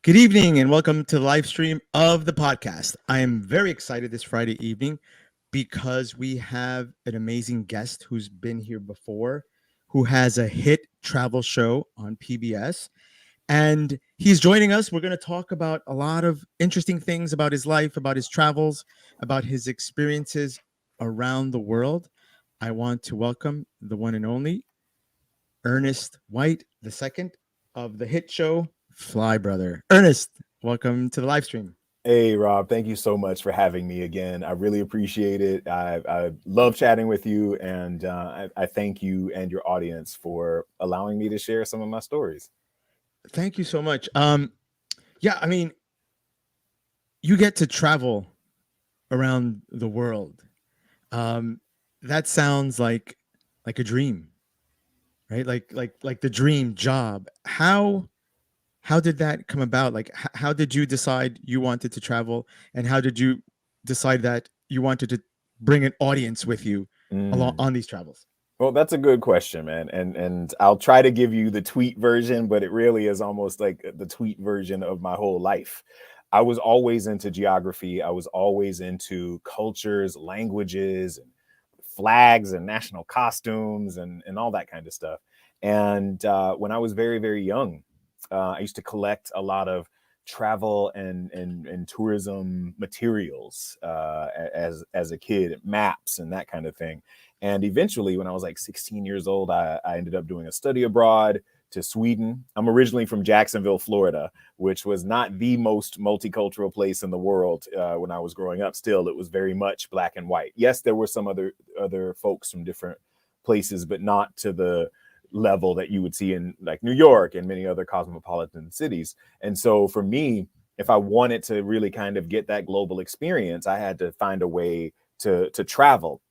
Good evening and welcome to the live stream of the podcast. I am very excited this Friday evening because we have an amazing guest who's been here before, who has a hit travel show on PBS. And he's joining us. We're going to talk about a lot of interesting things about his life, about his travels, about his experiences around the world. I want to welcome the one and only Ernest White II of the hit show Fly Brother. Ernest, welcome to the live stream. Hey, Rob, thank you so much for having me again. I really appreciate it. I love chatting with you, and I thank you and your audience for allowing me to share some of my stories. Thank you so much. Yeah, I mean, you get to travel around the world. That sounds like a dream, right? Like the dream job. How did that come about? Like, how did you decide you wanted to travel, and how did you decide that you wanted to bring an audience with you along Mm. on these travels? Well, that's a good question, man. And I'll try to give you the tweet version, but it really is almost like the tweet version of my whole life. I was always into geography. I was always into cultures, languages, and flags and national costumes and all that kind of stuff. And when I was very, very young, I used to collect a lot of travel and tourism materials as a kid, maps and that kind of thing. And eventually, when I was like 16 years old, I ended up doing a study abroad to Sweden. I'm originally from Jacksonville, Florida, which was not the most multicultural place in the world when I was growing up. Still, it was very much black and white. Yes, there were some other folks from different places, but not to the level that you would see in like New York and many other cosmopolitan cities. And so for me, if I wanted to really kind of get that global experience, I had to find a way to travel.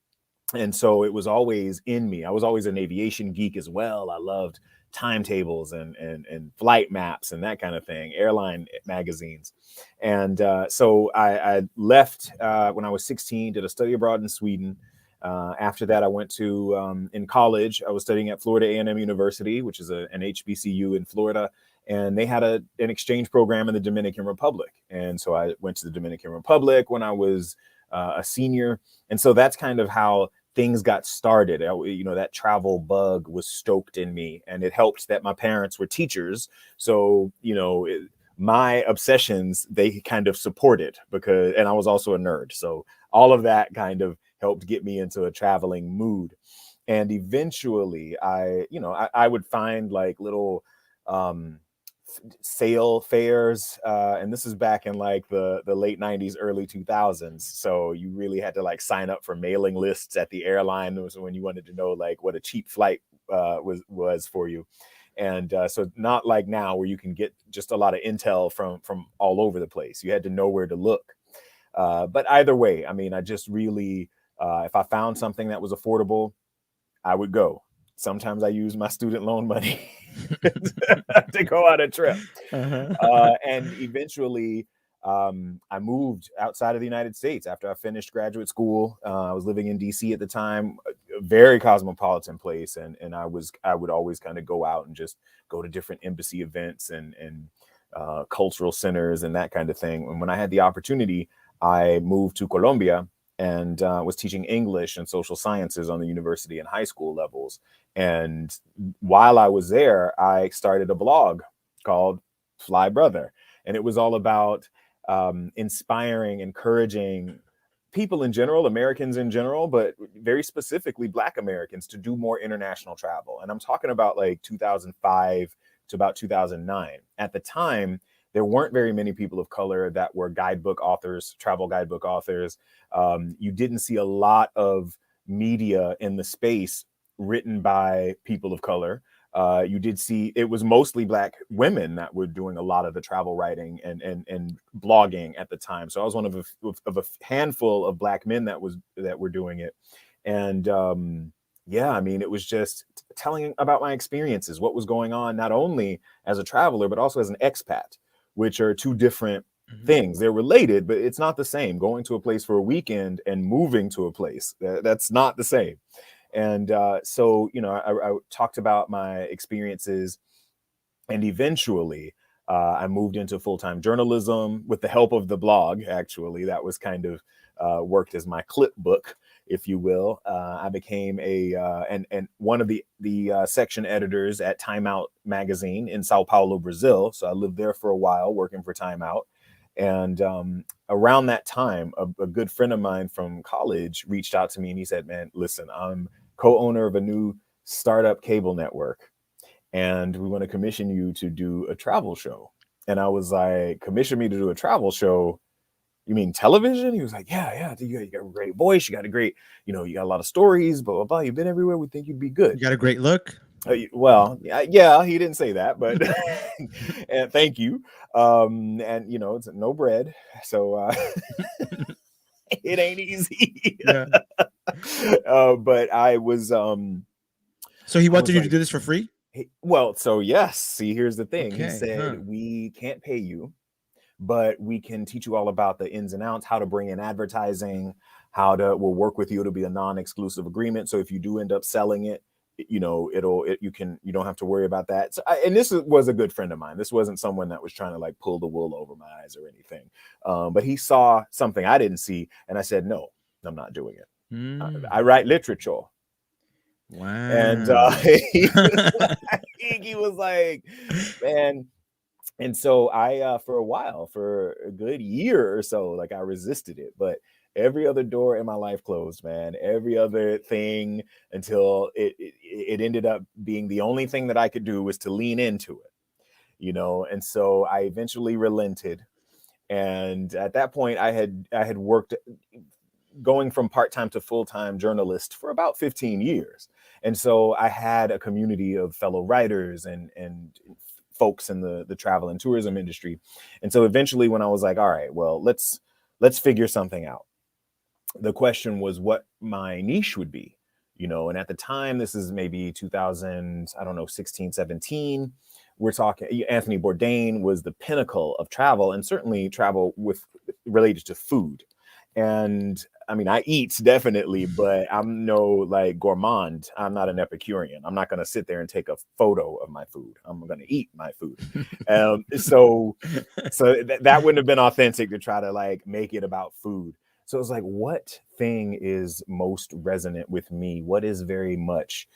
And so it was always in me. I was always an aviation geek as well. I loved timetables and flight maps and that kind of thing, airline magazines. And so I left when I was 16, did a study abroad in Sweden. After that, I went to, in college, I was studying at Florida A&M University, which is an HBCU in Florida. And they had an exchange program in the Dominican Republic. And so I went to the Dominican Republic when I was a senior. And so that's kind of how things got started. That travel bug was stoked in me, and it helped that my parents were teachers. So, my obsessions, they kind of supported and I was also a nerd. So all of that kind of helped get me into a traveling mood. And eventually I would find like little, sale fairs, and this is back in like the late 90s, early 2000s. So you really had to like sign up for mailing lists at the airline. It was when you wanted to know like what a cheap flight was for you. And so not like now where you can get just a lot of intel from all over the place. You had to know where to look. But either way, I mean, I just really, if I found something that was affordable, I would go. Sometimes I use my student loan money to go on a trip. And eventually, I moved outside of the United States after I finished graduate school. I was living in DC at the time, a very cosmopolitan place. And I would always kind of go out and just go to different embassy events and cultural centers and that kind of thing. And when I had the opportunity, I moved to Colombia and was teaching English and social sciences on the university and high school levels. And while I was there, I started a blog called Fly Brother. And it was all about inspiring, encouraging people in general, Americans in general, but very specifically Black Americans to do more international travel. And I'm talking about like 2005 to about 2009. At the time, there weren't very many people of color that were guidebook authors, travel guidebook authors. You didn't see a lot of media in the space written by people of color. You did see it was mostly Black women that were doing a lot of the travel writing and blogging at the time. So I was one of a handful of Black men that were doing it. And yeah, I mean, it was just telling about my experiences, what was going on, not only as a traveler, but also as an expat, which are two different things. They're related, but it's not the same. Going to a place for a weekend and moving to a place, that's not the same. And so, I talked about my experiences, and eventually I moved into full-time journalism with the help of the blog. Actually, that was kind of worked as my clip book, if you will. I became and one of the section editors at Time Out magazine in Sao Paulo, Brazil. So I lived there for a while working for Time Out. And around that time, a good friend of mine from college reached out to me and he said, "Man, listen, I'm co-owner of a new startup cable network, and we want to commission you to do a travel show." And I was like, "Commission me to do a travel show? You mean television?" He was like, "Yeah. You got a great voice. You got a great, you got a lot of stories, blah, blah, blah. You've been everywhere. We think you'd be good." You got a great look. Well, yeah, he didn't say that, but and thank you. And it's no bread, so it ain't easy. Yeah. But I was So he I wanted was you to like, do this for free? well, so yes, see, here's the thing. He Okay. said, Huh. "We can't pay you, but we can teach you all about the ins and outs, how to bring in advertising, we'll work with you. It'll be a non-exclusive agreement. So if you do end up selling it, you don't have to worry about that." So and this was a good friend of mine. This wasn't someone that was trying to like pull the wool over my eyes or anything. But he saw something I didn't see. And I said, "No, I'm not doing it. I write literature." And Wow. he was like, "Man." And so I, for a while, for a good year or so, like I resisted it, but every other door in my life closed, man. Every other thing until it ended up being the only thing that I could do was to lean into it. And so I eventually relented. And at that point, I had worked going from part-time to full-time journalist for about 15 years. And so I had a community of fellow writers and folks in the travel and tourism industry. And so eventually when I was like, all right, well, let's figure something out. The question was what my niche would be, and at the time, this is maybe 2000, I don't know, 16, 17. We're talking, Anthony Bourdain was the pinnacle of travel, and certainly travel related to food. And I mean, I eat definitely, but I'm no like gourmand. I'm not an Epicurean. I'm not going to sit there and take a photo of my food. I'm going to eat my food. So that wouldn't have been authentic to try to like make it about food. So it was like, what thing is most resonant with me? What is very much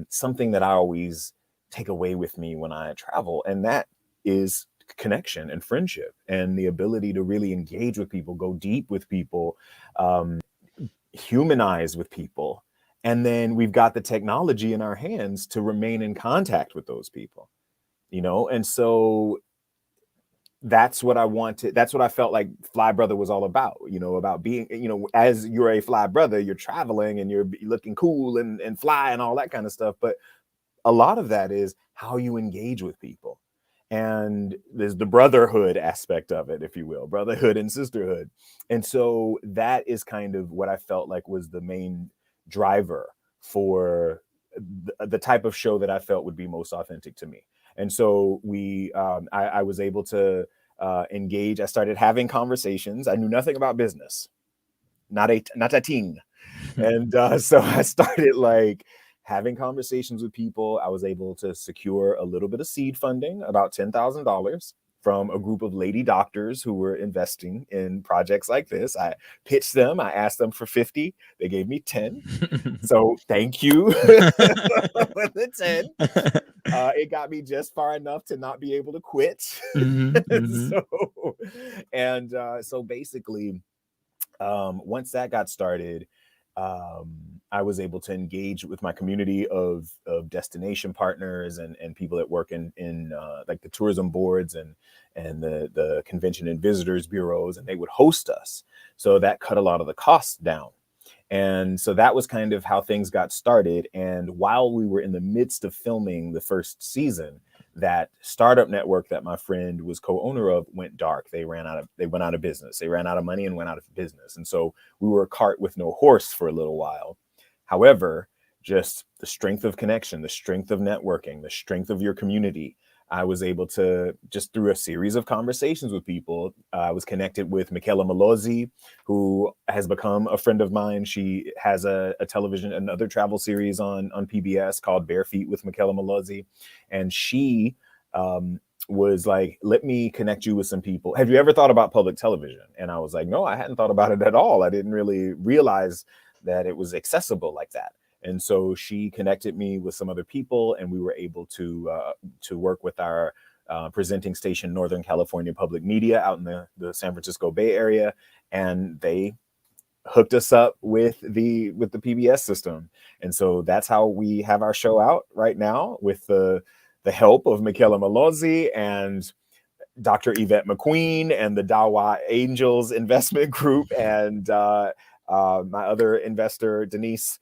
something that I always take away with me when I travel? And that is connection and friendship and the ability to really engage with people, go deep with people, humanize with people. And then we've got the technology in our hands to remain in contact with those people, and so that's what I wanted. That's what I felt like Fly Brother was all about, about being, as you're a fly brother, you're traveling and you're looking cool and fly and all that kind of stuff. But a lot of that is how you engage with people. And there's the brotherhood aspect of it, if you will, brotherhood and sisterhood. And so that is kind of what I felt like was the main driver for the type of show that I felt would be most authentic to me. And so I was able to engage. I started having conversations. I knew nothing about business, not a thing. And so I started like having conversations with people. I was able to secure a little bit of seed funding, about $10,000 from a group of lady doctors who were investing in projects like this. I pitched them. I asked them for 50. They gave me 10. So thank you for the 10. It got me just far enough to not be able to quit. So basically, once that got started, I was able to engage with my community of destination partners and people that work in like the tourism boards and the convention and visitors bureaus, and they would host us. So that cut a lot of the costs down. And so that was kind of how things got started. And while we were in the midst of filming the first season, that startup network that my friend was co-owner of went dark. They went out of business. They ran out of money and went out of business. And so we were a cart with no horse for a little while. However, just the strength of connection, the strength of networking, the strength of your community, I was able to, just through a series of conversations with people, I was connected with Michela Malozzi, who has become a friend of mine. She has another travel series on PBS called Bare Feet with Michela Malozzi. And she was like, let me connect you with some people. Have you ever thought about public television? And I was like, no, I hadn't thought about it at all. I didn't really realize that it was accessible like that. And so she connected me with some other people, and we were able to work with our presenting station, Northern California Public Media, out in the San Francisco Bay Area, and they hooked us up with the PBS system. And so that's how we have our show out right now, with the help of Michaela Malozzi and Dr. Yvette McQueen and the Dawa Angels Investment Group, and my other investor, Denise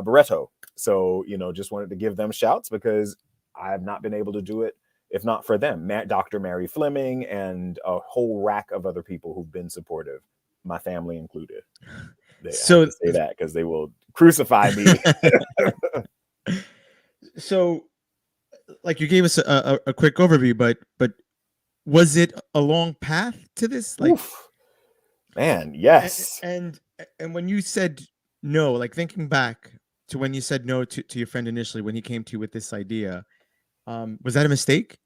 Barreto. So, just wanted to give them shouts, because I've not been able to do it if not for them. Dr. Mary Fleming and a whole rack of other people who've been supportive, my family included. I have to say that because they will crucify me. So, like, you gave us a quick overview, but was it a long path to this? Like, oof, man, yes. And when you said no, like, thinking back to when you said no to your friend initially, when he came to you with this idea, was that a mistake?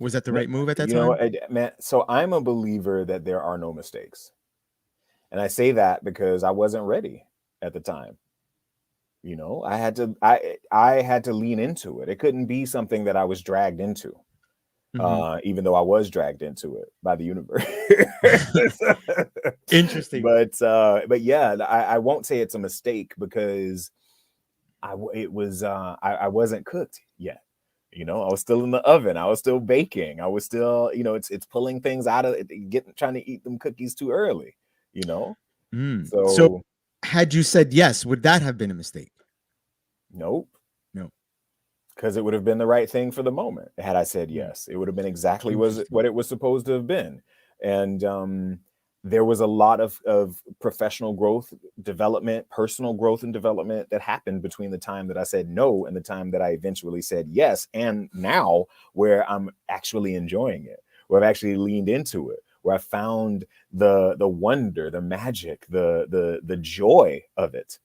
Was that the right move at that time? Man, so I'm a believer that there are no mistakes. And I say that because I wasn't ready at the time. I had to lean into it. It couldn't be something that I was dragged into. Even though I was dragged into it by the universe. Interesting. But yeah, I won't say it's a mistake, because I wasn't cooked yet. I was still in the oven. I was still baking. I was still, it's pulling things out of it, trying to eat them cookies too early, So had you said yes, would that have been a mistake? Nope. No. Because it would have been the right thing for the moment. Had I said yes, it would have been exactly what it was supposed to have been. And there was a lot of professional growth, development, personal growth and development that happened between the time that I said no and the time that I eventually said yes. And now, where I'm actually enjoying it, where I've actually leaned into it, where I found the wonder, the magic, the joy of it.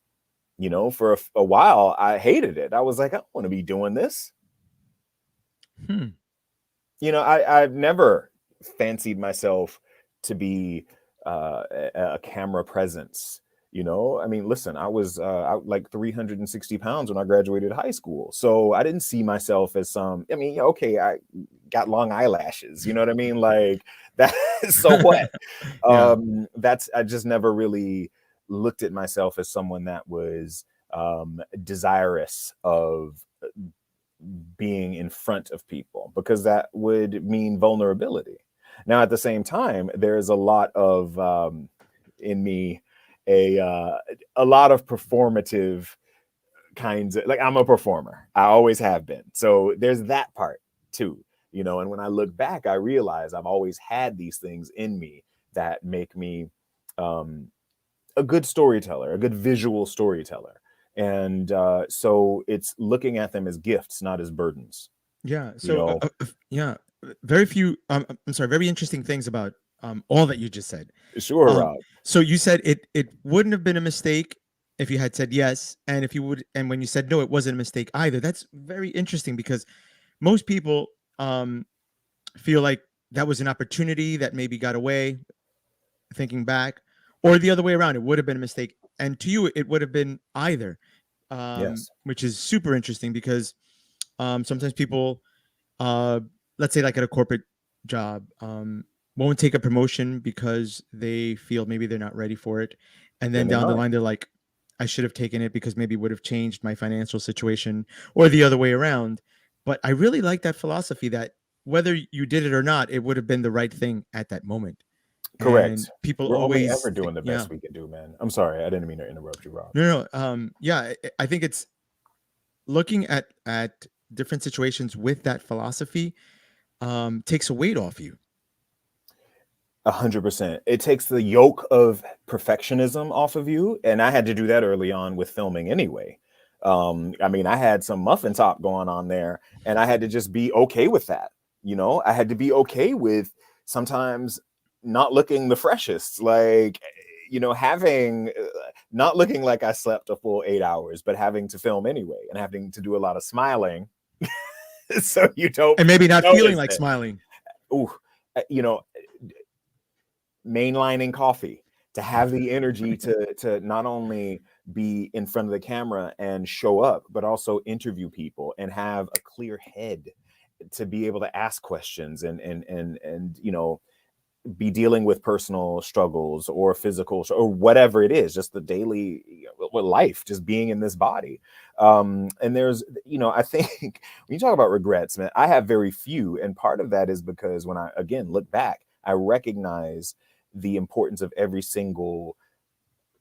For a while, I hated it. I was like, I don't want to be doing this. I've never fancied myself to be a camera presence. I mean, listen, I was like 360 pounds when I graduated high school. So I didn't see myself as okay, I got long eyelashes. You know what I mean? Like that. So what? I just never really looked at myself as someone that was desirous of being in front of people, because that would mean vulnerability. Now, at the same time, there's a lot of in me a lot of performative kinds of, like, I'm a performer. I always have been. So there's that part too, and when I look back, I realize I've always had these things in me that make me a good storyteller, a good visual storyteller. And so it's looking at them as gifts, not as burdens. Yeah. So very few, I'm sorry, very interesting things about all that you just said. Sure, Rob. So you said it wouldn't have been a mistake if you had said yes, and when you said no, it wasn't a mistake either. That's very interesting, because most people feel like that was an opportunity that maybe got away, thinking back, or the other way around, it would have been a mistake. And to you, it would have been either, yes. Which is super interesting, because sometimes people, let's say like at a corporate job, won't take a promotion because they feel maybe they're not ready for it. And then down the line, they're like, I should have taken it because maybe it would have changed my financial situation, or the other way around. But I really like that philosophy that whether you did it or not, it would have been the right thing at that moment. Correct. And people We're always only ever doing the best we can do, man. I'm sorry, I didn't mean to interrupt you, Rob. No. I think it's looking at different situations with that philosophy takes a weight off you. 100%. It takes the yoke of perfectionism off of you, and I had to do that early on with filming anyway. I mean, I had some muffin top going on there, and I had to just be okay with that. I had to be okay with sometimes not looking the freshest, like, having not looking like I slept a full 8 hours, but having to film anyway and having to do a lot of smiling So you don't And maybe not feeling notice like it. smiling. Ooh, you know, mainlining coffee, to have the energy to not only be in front of the camera and show up, but also interview people and have a clear head to be able to ask questions and be dealing with personal struggles or physical or whatever it is, just the daily life, just being in this body. And there's, I think when you talk about regrets, man, I have very few. And part of that is because when I, again, look back, I recognize the importance of every single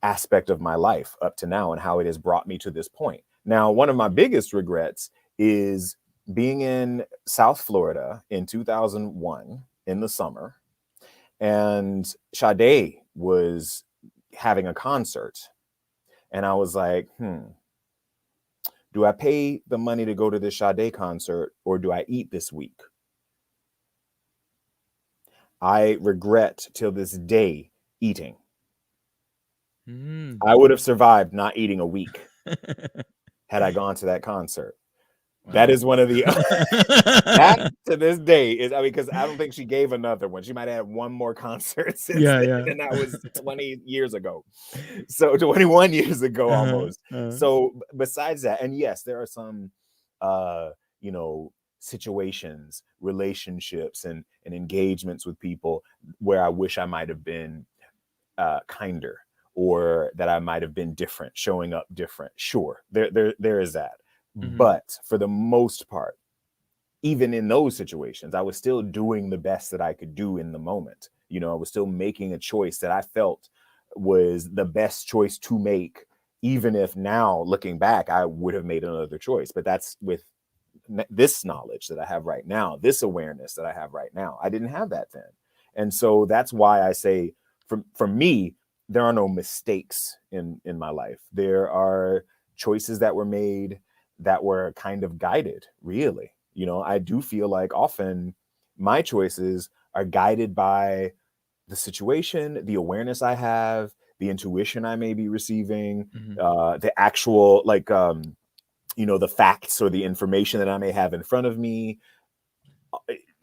aspect of my life up to now and how it has brought me to this point. Now, one of my biggest regrets is being in South Florida in 2001 in the summer, and Sade was having a concert. And I was like, do I pay the money to go to this Sade concert or do I eat this week? I regret till this day eating. I would have survived not eating a week had I gone to that concert. That Wow. is one of the that to this day is, I mean, because I don't think she gave another one. She might have had one more concert since Yeah, then, yeah. and that was 20 years ago. So 21 years ago Uh-huh, almost. uh-huh. So besides that, and yes, there are some situations, relationships, and engagements with people where I wish I might have been kinder, or that I might have been different, showing up different. Sure, there is that. Mhm. But for the most part, even in those situations, I was still doing the best that I could do in the moment. I was still making a choice that I felt was the best choice to make, even if now looking back, I would have made another choice. But that's with this knowledge that I have right now, this awareness that I have right now. I didn't have that then. And so that's why I say, for me, there are no mistakes in my life. There are choices that were made that were kind of guided, really. I do feel like often my choices are guided by the situation, the awareness I have, the intuition I may be receiving, Mhm. the actual, like, the facts or the information that I may have in front of me.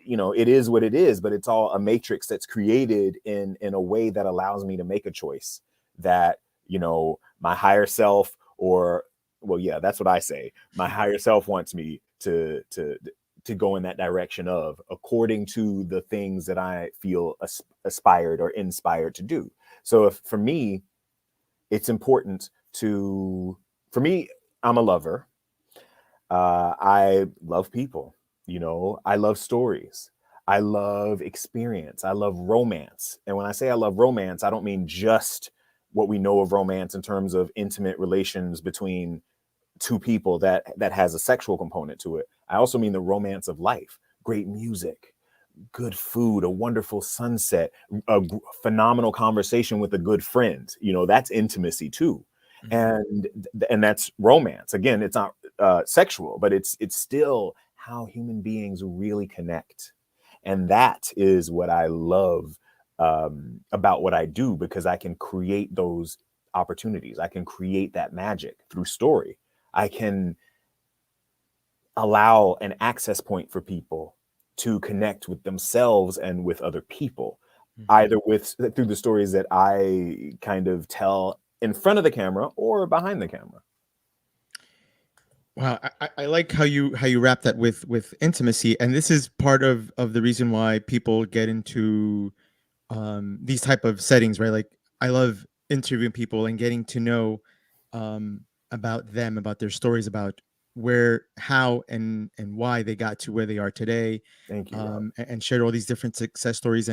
It is what it is, but it's all a matrix that's created in a way that allows me to make a choice that, my higher self, or, well, yeah, that's what I say. My higher self wants me to go in that direction of, according to the things that I feel aspired or inspired to do. So if for me, it's important for me, I'm a lover. I love people. I love stories. I love experience. I love romance. And when I say I love romance, I don't mean just what we know of romance in terms of intimate relations between two people that has a sexual component to it. I also mean the romance of life, great music, good food, a wonderful sunset, a phenomenal conversation with a good friend. That's intimacy too. Mhm. And that's romance. Again, it's not sexual, but it's still how human beings really connect. And that is what I love about what I do, because I can create those opportunities. I can create that magic through story. I can allow an access point for people to connect with themselves and with other people, Mhm. either through the stories that I kind of tell in front of the camera or behind the camera. Wow, I like how you wrap that with intimacy, and this is part of the reason why people get into these type of settings, right? Like, I love interviewing people and getting to know um, about them, about their stories, about where, how, and why they got to where they are today, Thank you, Rob. and share all these different success stories,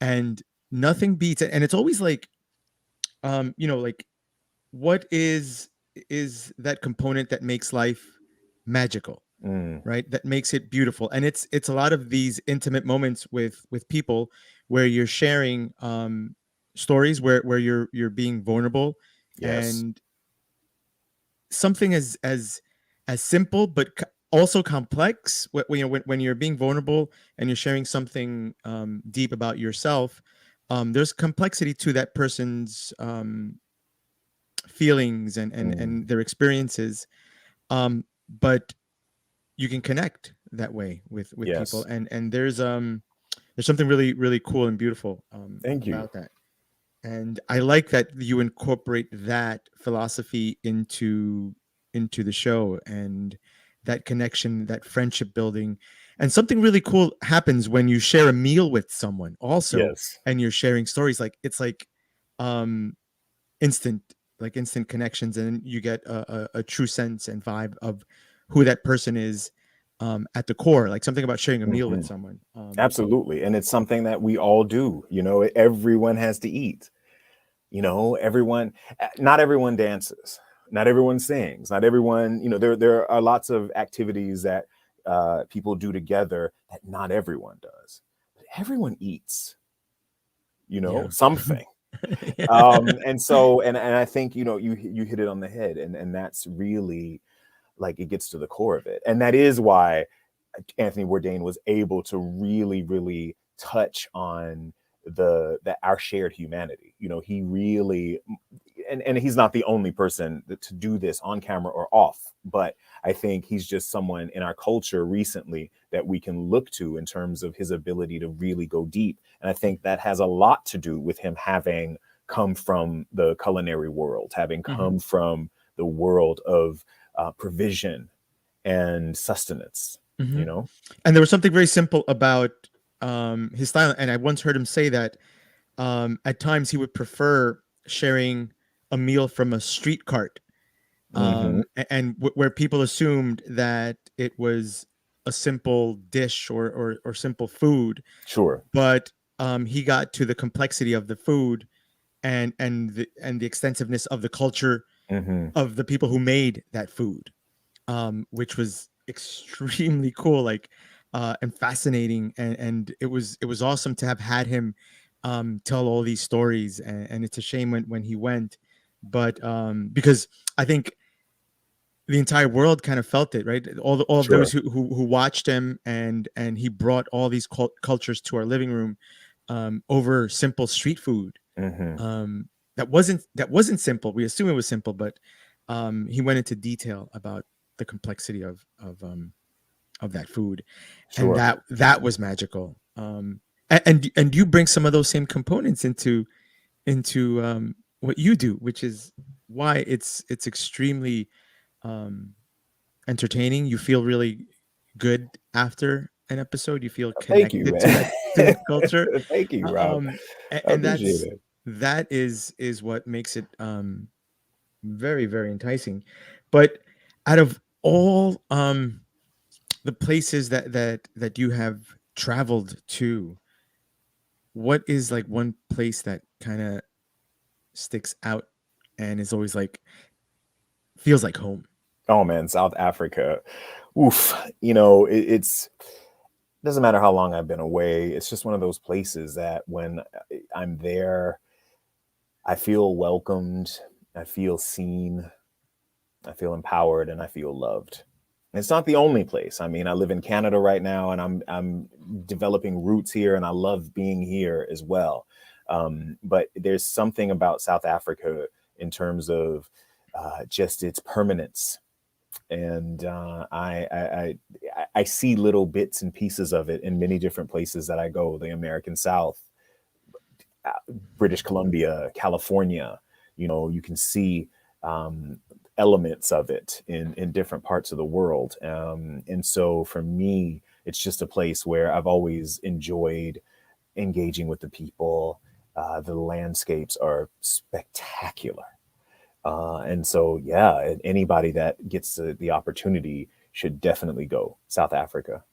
and nothing beats it. And it's always like, like, what is that component that makes life magical, Mm, right? That makes it beautiful. And it's a lot of these intimate moments with people where you're sharing stories, where you're being vulnerable, yes. and something as simple but also complex, when you're being vulnerable and you're sharing something deep about yourself. There's complexity to that person's feelings and Mm, their experiences, but you can connect, that way with people, Yes. and there's something really really cool and beautiful Thank you. about that. And I like that you incorporate that philosophy into the show, and that connection, that friendship building. And something really cool happens when you share a meal with someone also, Yes. and you're sharing stories. Like it's like um instant, like instant connections, and you get a true sense and vibe of who that person is at the core. Like something about sharing a meal with Mhm. someone. Absolutely. And it's something that we all do. Everyone has to eat. Everyone, not everyone dances, not everyone sings, not everyone, there are lots of activities that people do together that not everyone does. But everyone eats, Yeah. something. Yeah. And so, and I think, you hit it on the head, and that's really like it gets to the core of it. And that is why Anthony Bourdain was able to really, really touch on our shared humanity. He really, and he's not the only person to do this on camera or off, but I think he's just someone in our culture recently that we can look to in terms of his ability to really go deep. And I think that has a lot to do with him having come from the culinary world, having Mhm. come from the world of provision and sustenance, you Mhm. know? And there was something very simple about his style, and I once heard him say that at times he would prefer sharing a meal from a street cart, Hmm. and where people assumed that it was a simple dish or simple food, Sure. but he got to the complexity of the food, and the extensiveness of the culture Hmm. of the people who made that food, which was extremely cool, like and fascinating, and it was awesome to have had him tell all these stories, and it's a shame when he went, but because I think the entire world kind of felt it, right? All of those Sure. who watched him, and he brought all these cultures to our living room over simple street food. Hmm. Um, that wasn't simple. We assume it was simple, but he went into detail about the complexity of that food, and Sure. that was magical. And you bring some of those same components into what you do, which is why it's extremely um, entertaining. You feel really good after an episode. You feel Thank you, connected to man. that culture, Thank you, Rob. um, I and appreciate that's it. that is what makes it very very enticing. But out of all the places that you have traveled to, what is like one place that kind of sticks out and is always like feels like home? Oh man, South Africa. Oof. It's doesn't matter how long I've been away. It's just one of those places that when I'm there, I feel welcomed, I feel seen, I feel empowered, and I feel loved. It's not the only place. I mean, I live in Canada right now, and I'm developing roots here, and I love being here as well. But there's something about South Africa in terms of just its permanence, and I see little bits and pieces of it in many different places that I go. The American South, uh, British Columbia, California. You can see um, elements of it in different parts of the world. And so for me, it's just a place where I've always enjoyed engaging with the people. The landscapes are spectacular. And so, yeah, anybody that gets the opportunity should definitely go South Africa.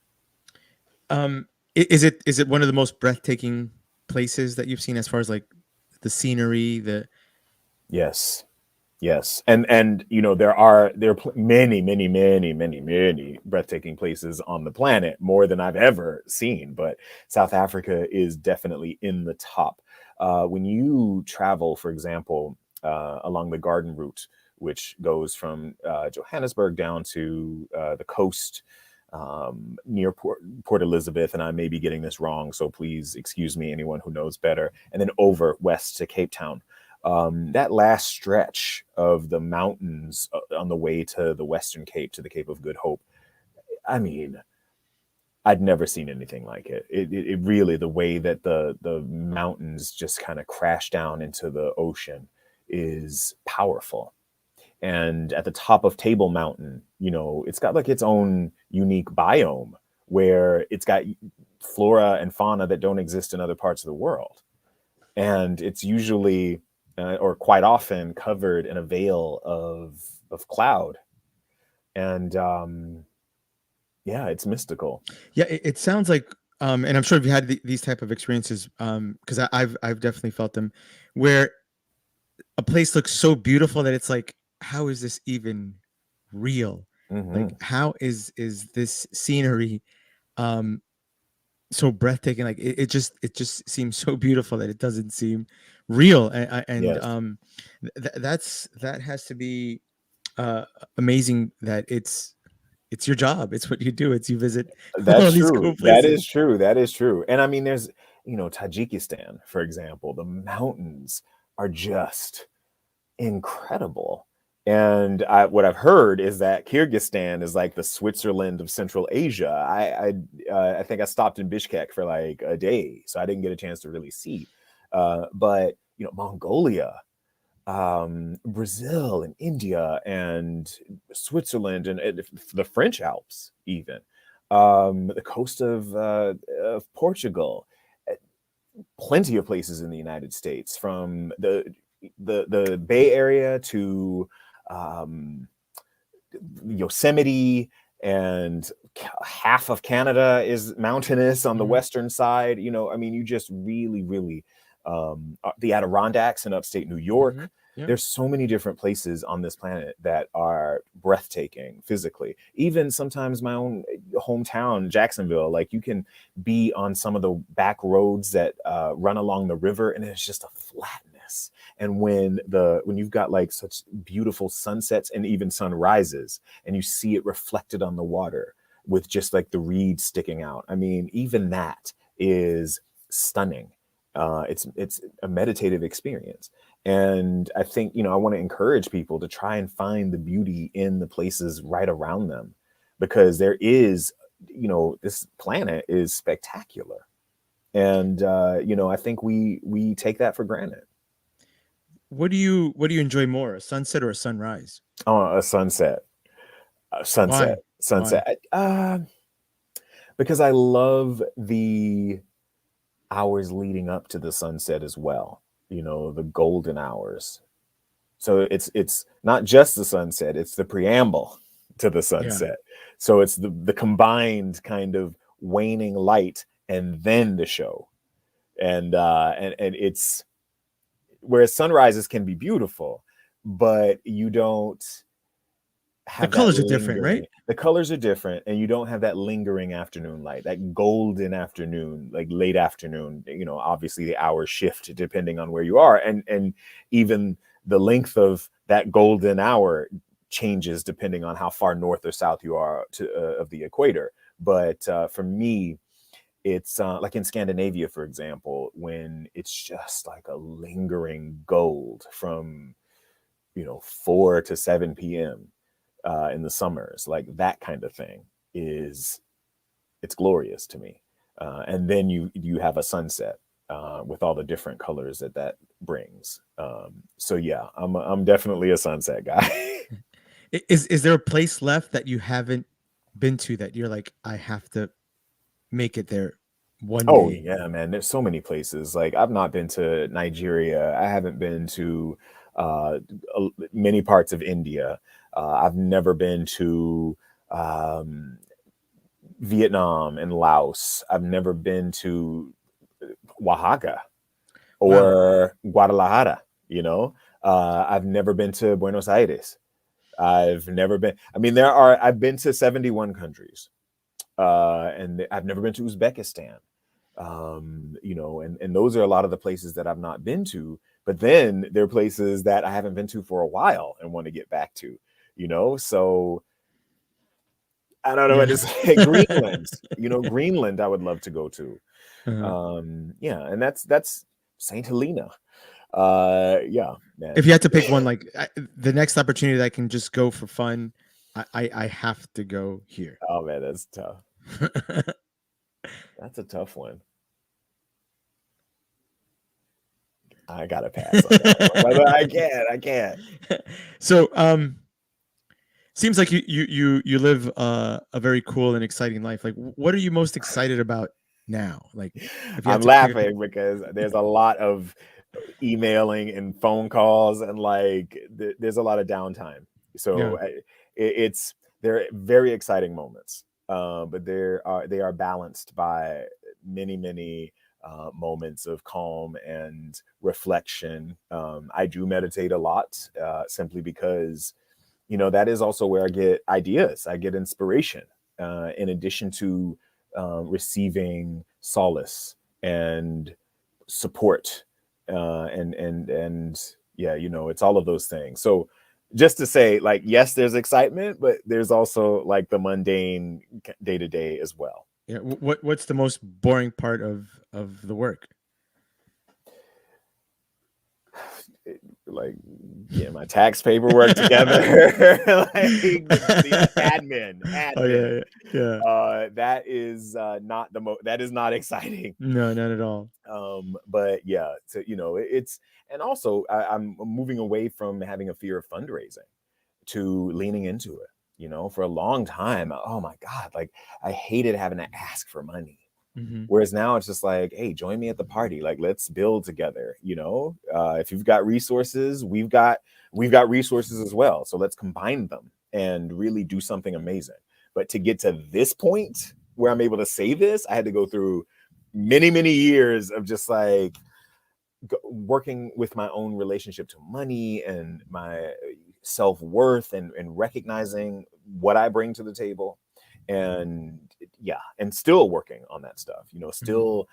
Is it one of the most breathtaking places that you've seen as far as like the scenery, the Yes. Yes, and there are many, many, many, many, many breathtaking places on the planet, more than I've ever seen. But South Africa is definitely in the top. When you travel, for example, along the Garden Route, which goes from Johannesburg down to the coast near Port Elizabeth, and I may be getting this wrong, so please excuse me, anyone who knows better, and then over west to Cape Town. That last stretch of the mountains on the way to the Western Cape, to the Cape of Good Hope, I mean, I'd never seen anything like it. It really, the way that the mountains just kind of crash down into the ocean is powerful. And at the top of Table Mountain, you know, it's got like its own unique biome where it's got flora and fauna that don't exist in other parts of the world. And it's usually or quite often covered in a veil of cloud. And yeah, it's mystical. Yeah, it sounds like, and I'm sure if you had these type of experiences, because I've definitely felt them, where a place looks so beautiful that it's like, how is this even real? Like, Hmm. how is this scenery um so breathtaking? Like, it just seems so beautiful that it doesn't seem real. And Yes, that has to be uh amazing, that it's your job, it's what you do, it's you visit all that's these true. cool That places. is true. That is true. And I mean, there's, you know, Tajikistan, for example, the mountains are just incredible. And what I've heard is that Kyrgyzstan is like the Switzerland of Central Asia. I think I stopped in Bishkek for like a day, so I didn't get a chance to really see. But you know, Mongolia, Brazil, and India, and Switzerland, and the French Alps, even the coast of Portugal, plenty of places in the United States, from the Bay Area to um, Yosemite, and half of Canada is mountainous on the Mhm, western side. You know, I mean, you just really, really the Adirondacks in upstate New mhm, York. yeah. There's so many different places on this planet that are breathtaking physically. Even sometimes my own hometown, Jacksonville, like you can be on some of the back roads that run along the river, and it's just a flatness. And when you've got like such beautiful sunsets and even sunrises, and you see it reflected on the water with just like the reeds sticking out, I mean, even that is stunning. It's a meditative experience. And I think, you know, I want to encourage people to try and find the beauty in the places right around them, because there is, you know, this planet is spectacular. And you know, I think we take that for granted. What do you enjoy more, a sunset or a sunrise? A sunset, Why? Why? sunset. Because I love the hours leading up to the sunset as well. You know, the golden hours. So it's not just the sunset; it's the preamble to the Yeah. sunset. So it's the combined kind of waning light and then the show. And it's, whereas sunrises can be beautiful, but you don't The have that colors are different, lingering, right? the colors are different, and you don't have that lingering afternoon light, that golden afternoon, like late afternoon. You know, obviously the hours shift depending on where you are, and even the length of that golden hour changes depending on how far north or south you are of the equator. But for me, it's like in Scandinavia, for example, when it's just like a lingering gold from, you know, 4 to 7 p.m. In the summers, like that kind of thing is, it's glorious to me. And then you have a sunset with all the different colors that that brings. So yeah, I'm definitely a sunset guy. Is there a place left that you haven't been to that you're like, I have to make it there one Oh day? yeah, man. There's so many places. Like I've not been to Nigeria. I haven't been to uh, many parts of India. I've never been to um, Vietnam and Laos. I've never been to Oaxaca Wow. or Guadalajara. You know, I've never been to Buenos Aires. I've never been. I mean, I've been to 71 countries, and I've never been to Uzbekistan. You know, and those are a lot of the places that I've not been to. But then there are places that I haven't been to for a while and want to get back to. You know, so I don't know what Yeah. to say. Greenland, you know, Greenland, I would love to go to. Uh-huh. Yeah, and that's Saint Helena. Yeah, If man. you had to pick one, like, the next opportunity that I can just go for fun, I have to go here. Oh man, that's tough. That's a tough one. I gotta pass on that one. But I can't. So, seems like you live a very cool and exciting life. Like, what are you most excited about now? Like, if you had I'm to pick. laughing because there's a lot of emailing and phone calls, and like there's a lot of downtime. Yeah. So they're very exciting moments, but they are balanced by many moments of calm and reflection. I do meditate a lot, simply because that is also where I get ideas, I get inspiration, in addition to receiving solace and support, and yeah, it's all of those things. So just to say, like, yes, there's excitement, but there's also like the mundane day to day as well. Yeah. What's the most boring part of the work? Like getting my tax paperwork together, like the admin. Oh yeah, yeah. That is not that is not exciting. No, not at all. But yeah, so it's, and also I'm moving away from having a fear of fundraising to leaning into it. For a long time, oh my God, like I hated having to ask for money. Mm-hmm. Whereas now it's just like, hey, join me at the party. Like, let's build together. If you've got resources, we've got resources as well. So let's combine them and really do something amazing. But to get to this point where I'm able to say this, I had to go through many years of just like working with my own relationship to money and my self-worth, and recognizing what I bring to the table. And yeah, and still working on that stuff, still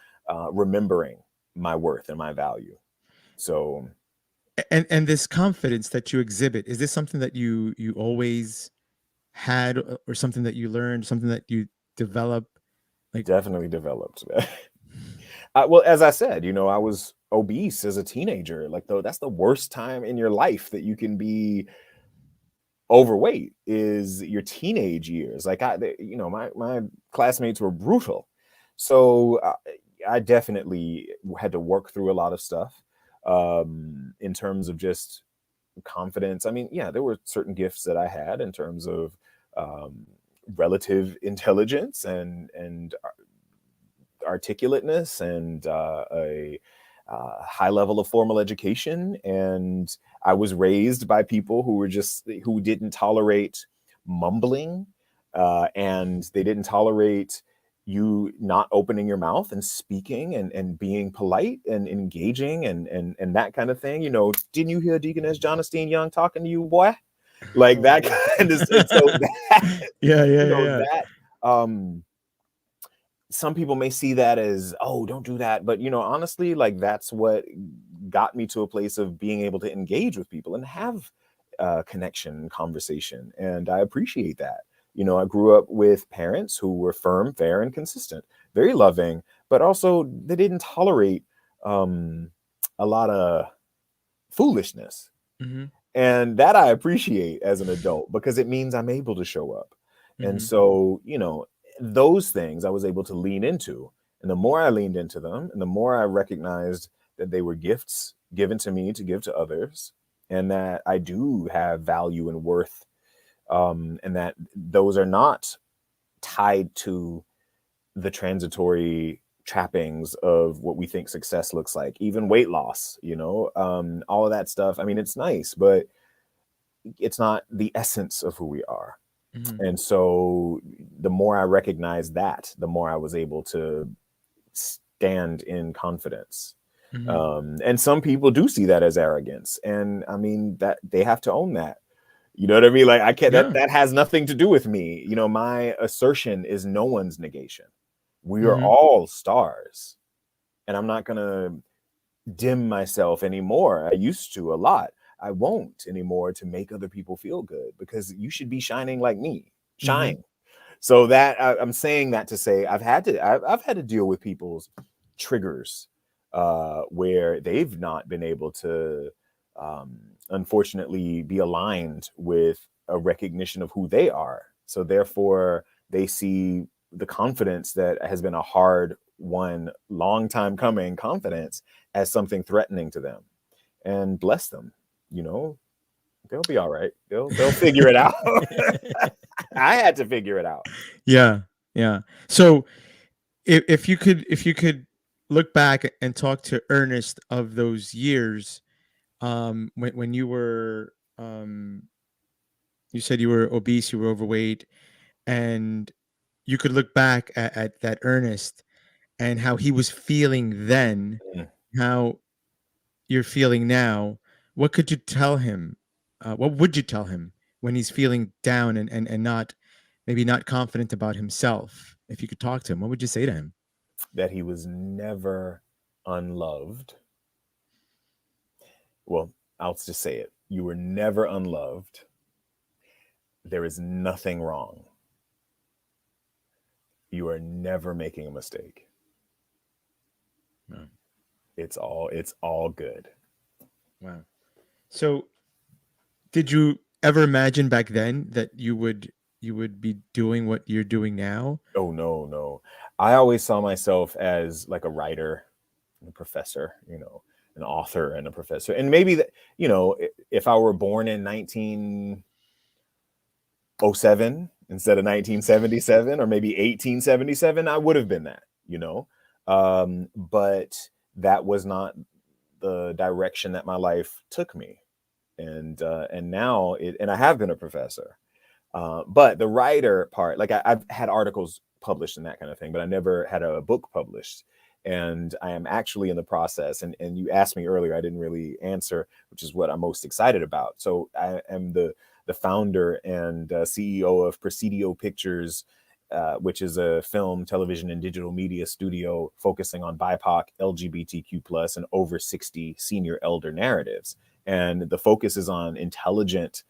remembering my worth and my value. So And this confidence that you exhibit, is this something that you always had, or something that you learned, something that you developed? Like, definitely developed. Well, as I said, I was obese as a teenager. Like, though, that's the worst time in your life that you can be overweight, is your teenage years. Like, my classmates were brutal. So I definitely had to work through a lot of stuff, in terms of just confidence. I mean, yeah, there were certain gifts that I had in terms of relative intelligence and articulateness, and a high level of formal education. And I was raised by people who didn't tolerate mumbling, and they didn't tolerate you not opening your mouth and speaking, and being polite and engaging, and that kind of thing. Didn't you hear Deaconess Jonathan Young talking to you, boy? Like that kind of. And so that, yeah. that some people may see that as, oh, don't do that. But, honestly, like, that's what got me to a place of being able to engage with people and have connection and conversation. And I appreciate that. I grew up with parents who were firm, fair, and consistent, very loving, but also they didn't tolerate a lot of foolishness. Mm-hmm. And that I appreciate as an adult, because it means I'm able to show up. Mm-hmm. And so, those things I was able to lean into. And the more I leaned into them, and the more I recognized that they were gifts given to me to give to others, and that I do have value and worth, and that those are not tied to the transitory trappings of what we think success looks like, even weight loss, all of that stuff. I mean, it's nice, but it's not the essence of who we are. Mm-hmm. And so the more I recognized that, the more I was able to stand in confidence. Mm-hmm. And some people do see that as arrogance. And I mean, that they have to own that. You know what I mean? Like, I can't, Yeah. that has nothing to do with me. My assertion is no one's negation. We are Mm-hmm. all stars. And I'm not going to dim myself anymore. I used to a lot. I won't anymore, to make other people feel good, because you should be shining like me. Shine. Mm-hmm. So that I'm saying that to say I've had to deal with people's triggers, where they've not been able to, unfortunately, be aligned with a recognition of who they are. So therefore, they see the confidence that has been a hard one, long time coming confidence, as something threatening to them. And bless them, you know, they'll be all right. They'll figure it out. I had to figure it out. Yeah, yeah. So if you could look back and talk to Ernest of those years, when you were, you said you were obese, you were overweight, and you could look back at that Ernest and how he was feeling then, Mm. how you're feeling now. What could you tell him? What would you tell him when he's feeling down and not, maybe not confident about himself? If you could talk to him, what would you say to him? That he was never unloved. Well, I'll just say it. You were never unloved. There is nothing wrong. You are never making a mistake. Wow. It's all good. Wow. So, did you ever imagine back then that you would be doing what you're doing now? Oh no, no. I always saw myself as like a writer and a professor, an author and a professor. And maybe that, if I were born in 1907 instead of 1977 or maybe 1877, I would have been that. But that was not the direction that my life took me. And now and I have been a professor. But the writer part, like I've had articles published and that kind of thing, but I never had a book published. And I am actually in the process. And you asked me earlier, I didn't really answer, which is what I'm most excited about. So I am the founder and CEO of Presidio Pictures, which is a film, television, and digital media studio focusing on BIPOC, LGBTQ plus, and over 60 senior elder narratives. And the focus is on intelligent,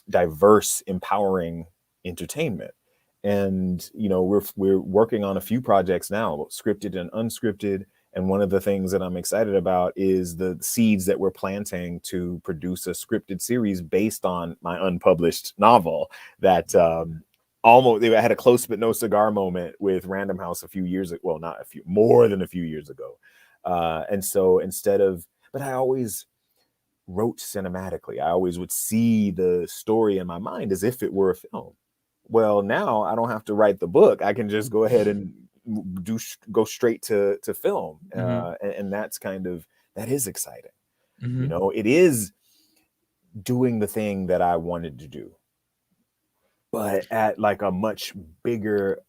diverse, empowering entertainment. And we're working on a few projects now, scripted and unscripted. And one of the things that I'm excited about is the seeds that we're planting to produce a scripted series based on my unpublished novel that almost they had a close but no cigar moment with Random House a few years ago. Well, not a few, more than a few years ago. And so but I always wrote cinematically. I always would see the story in my mind as if it were a film. Well, now I don't have to write the book. I can just go ahead and go straight to film. And that's that is exciting. It is doing the thing that I wanted to do, but at like a much bigger,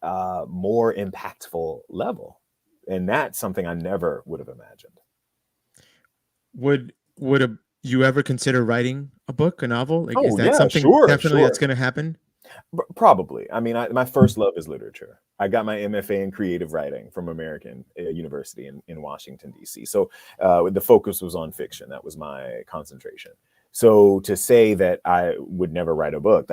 more impactful level. And that's something I never would have imagined. Would you ever consider writing a book, a novel? Like, is Oh that yeah, something sure. definitely that's going to happen? Probably. I mean, my first love is literature. I got my MFA in creative writing from American University in Washington, D.C. So the focus was on fiction. That was my concentration. So to say that I would never write a book,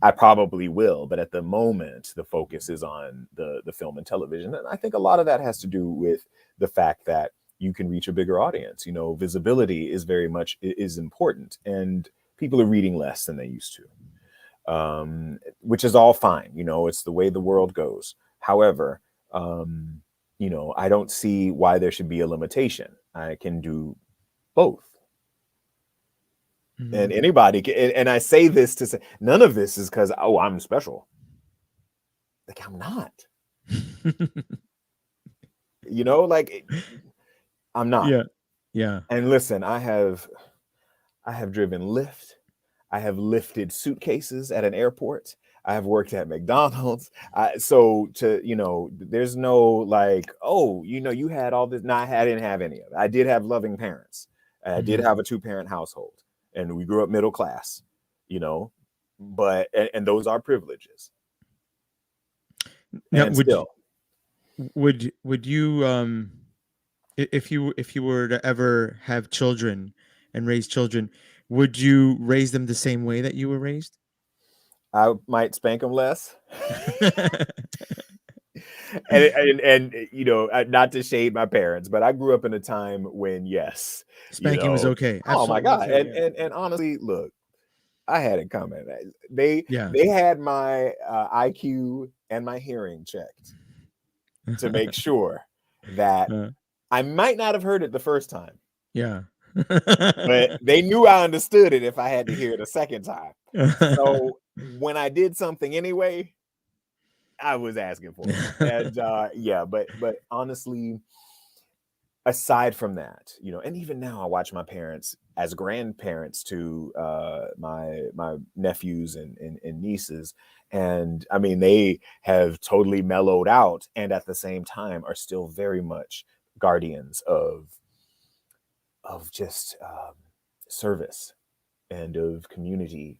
I probably will. But at the moment, the focus is on the film and television. And I think a lot of that has to do with the fact that you can reach a bigger audience. Visibility is important. And people are reading less than they used to. Which is all fine. It's the way the world goes. However, I don't see why there should be a limitation. I can do both. And anybody can, and I say this to say none of this is because, I'm special. Like, I'm not. I'm not. Yeah. Yeah. And listen, I have driven Lyft. I have lifted suitcases at an airport. I have worked at McDonald's. There's no like, you had all this. No, I didn't have any of it. I did have loving parents. I did have a 2-parent household, and we grew up middle class, but and those are privileges. Now, And still, would you if you were to ever have children and raise children, would you raise them the same way that you were raised? I might spank them less. and not to shade my parents, but I grew up in a time when, yes, Spanking was okay. oh my Absolutely God. okay, yeah. And honestly, look, I had it coming. They Yeah. had my IQ and my hearing checked to make sure that I might not have heard it the first time, Yeah. but they knew I understood it if I had to hear it a second time. So when I did something anyway, I was asking for it. And yeah, but honestly, aside from that, you know, and even now I watch my parents as grandparents to my nephews and nieces. And I mean, they have totally mellowed out and at the same time are still very much guardians of just service and of community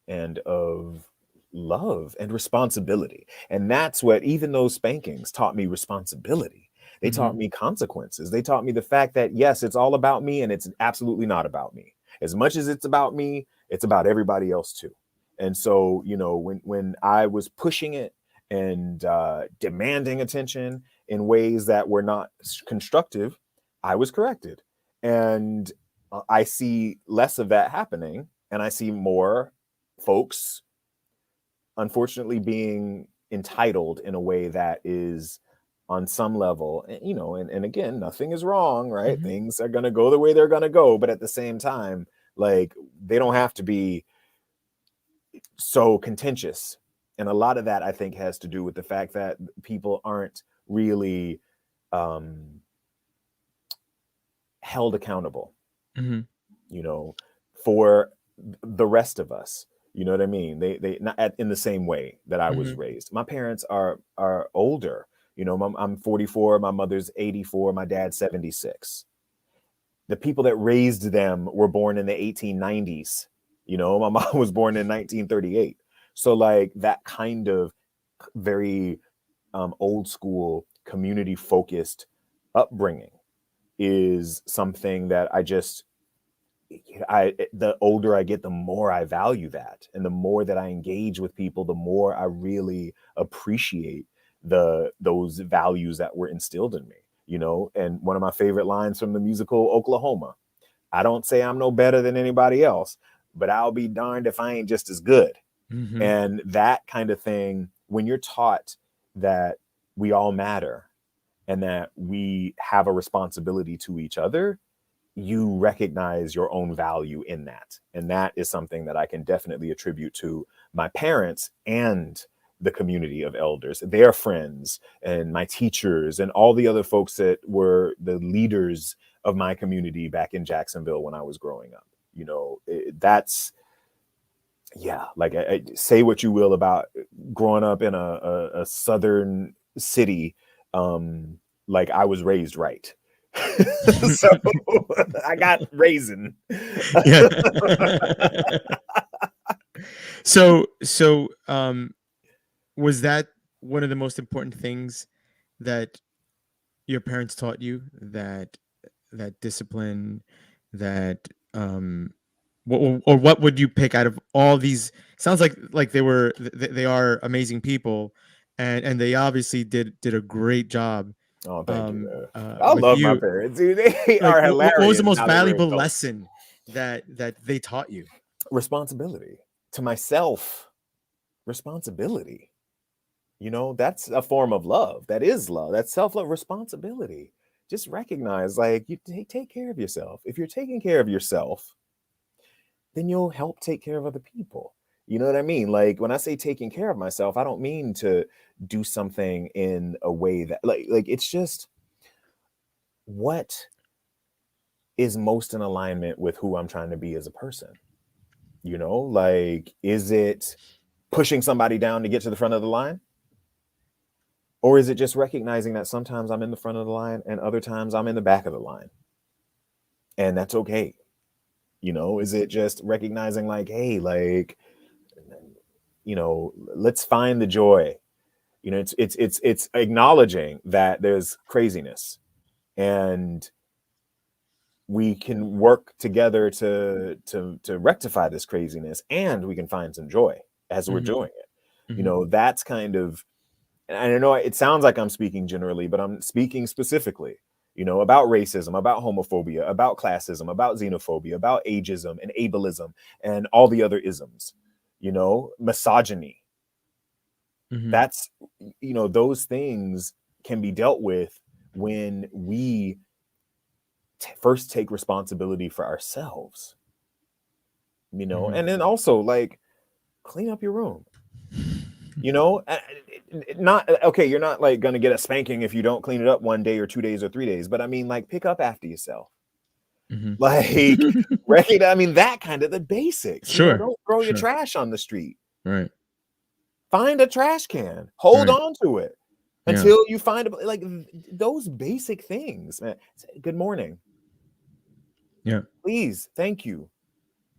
and of love and responsibility. And that's what, even those spankings taught me, responsibility. They taught me consequences. They taught me the fact that, yes, it's all about me and it's absolutely not about me. As much as it's about me, it's about everybody else too. And so, you know, when I was pushing it and demanding attention in ways that were not constructive, I was corrected. And I see less of that happening, and I see more folks, unfortunately, being entitled in a way that is on some level, you know, and again, nothing is wrong, right? Things are going to go the way they're going to go. But at the same time, like, they don't have to be so contentious. And a lot of that, I think, has to do with the fact that people aren't really held accountable, you know, for the rest of us. You know what I mean? They not in the same way that I was raised. My parents are older. You know, I'm 44, my mother's 84, my dad's 76. The people that raised them were born in the 1890s. You know, my mom was born in 1938. So like that kind of very old school, community focused upbringing is something that the older I get, the more I value that. And the more that I engage with people, the more I really appreciate those values that were instilled in me, you know. And one of my favorite lines from the musical Oklahoma: I don't say I'm no better than anybody else, but I'll be darned if I ain't just as good. And that kind of thing, when you're taught that we all matter and that we have a responsibility to each other, you recognize your own value in that. And that is something that I can definitely attribute to my parents and the community of elders, their friends, and my teachers, and all the other folks that were the leaders of my community back in Jacksonville when I was growing up. You know, that's, yeah, like I say what you will about growing up in a southern city, like I was raised right. So I got raisin. Yeah. So was that one of the most important things that your parents taught you, that discipline, that or what would you pick out of all these? Sounds like they are amazing people, and they obviously did a great job. Oh, thank you, man. I With love my you, parents, dude. They like are what was the hilarious most now that we're valuable adults. lesson that they taught you? Responsibility to myself. Responsibility. You know, that's a form of love. That is love. That's self-love. Responsibility. Just recognize, like, you take care of yourself. If you're taking care of yourself, then you'll help take care of other people. You know what I mean? Like, when I say taking care of myself, I don't mean to do something in a way that like it's just what is most in alignment with who I'm trying to be as a person. You know, like, is it pushing somebody down to get to the front of the line? Or is it just recognizing that sometimes I'm in the front of the line and other times I'm in the back of the line? And that's okay. You know, is it just recognizing, like, hey, like, you know, let's find the joy. You know, it's acknowledging that there's craziness and we can work together to rectify this craziness, and we can find some joy as we're doing it. You know, that's kind of, and I know it sounds like I'm speaking generally, but I'm speaking specifically, you know, about racism, about homophobia, about classism, about xenophobia, about ageism and ableism and all the other isms, you know, misogyny. That's you know, those things can be dealt with when we first take responsibility for ourselves, you know, and then also like clean up your room, you know. Not okay, you're not like gonna get a spanking if you don't clean it up 1 day or 2 days or 3 days, but I mean, like, pick up after yourself. Like, I mean, that kind of the basics, you know, Sure. don't throw your Sure. trash on the street. Right. Find a trash can, hold Right. on to it Yeah. until you find like those basic things, man. Say, good morning, Yeah. please, thank you.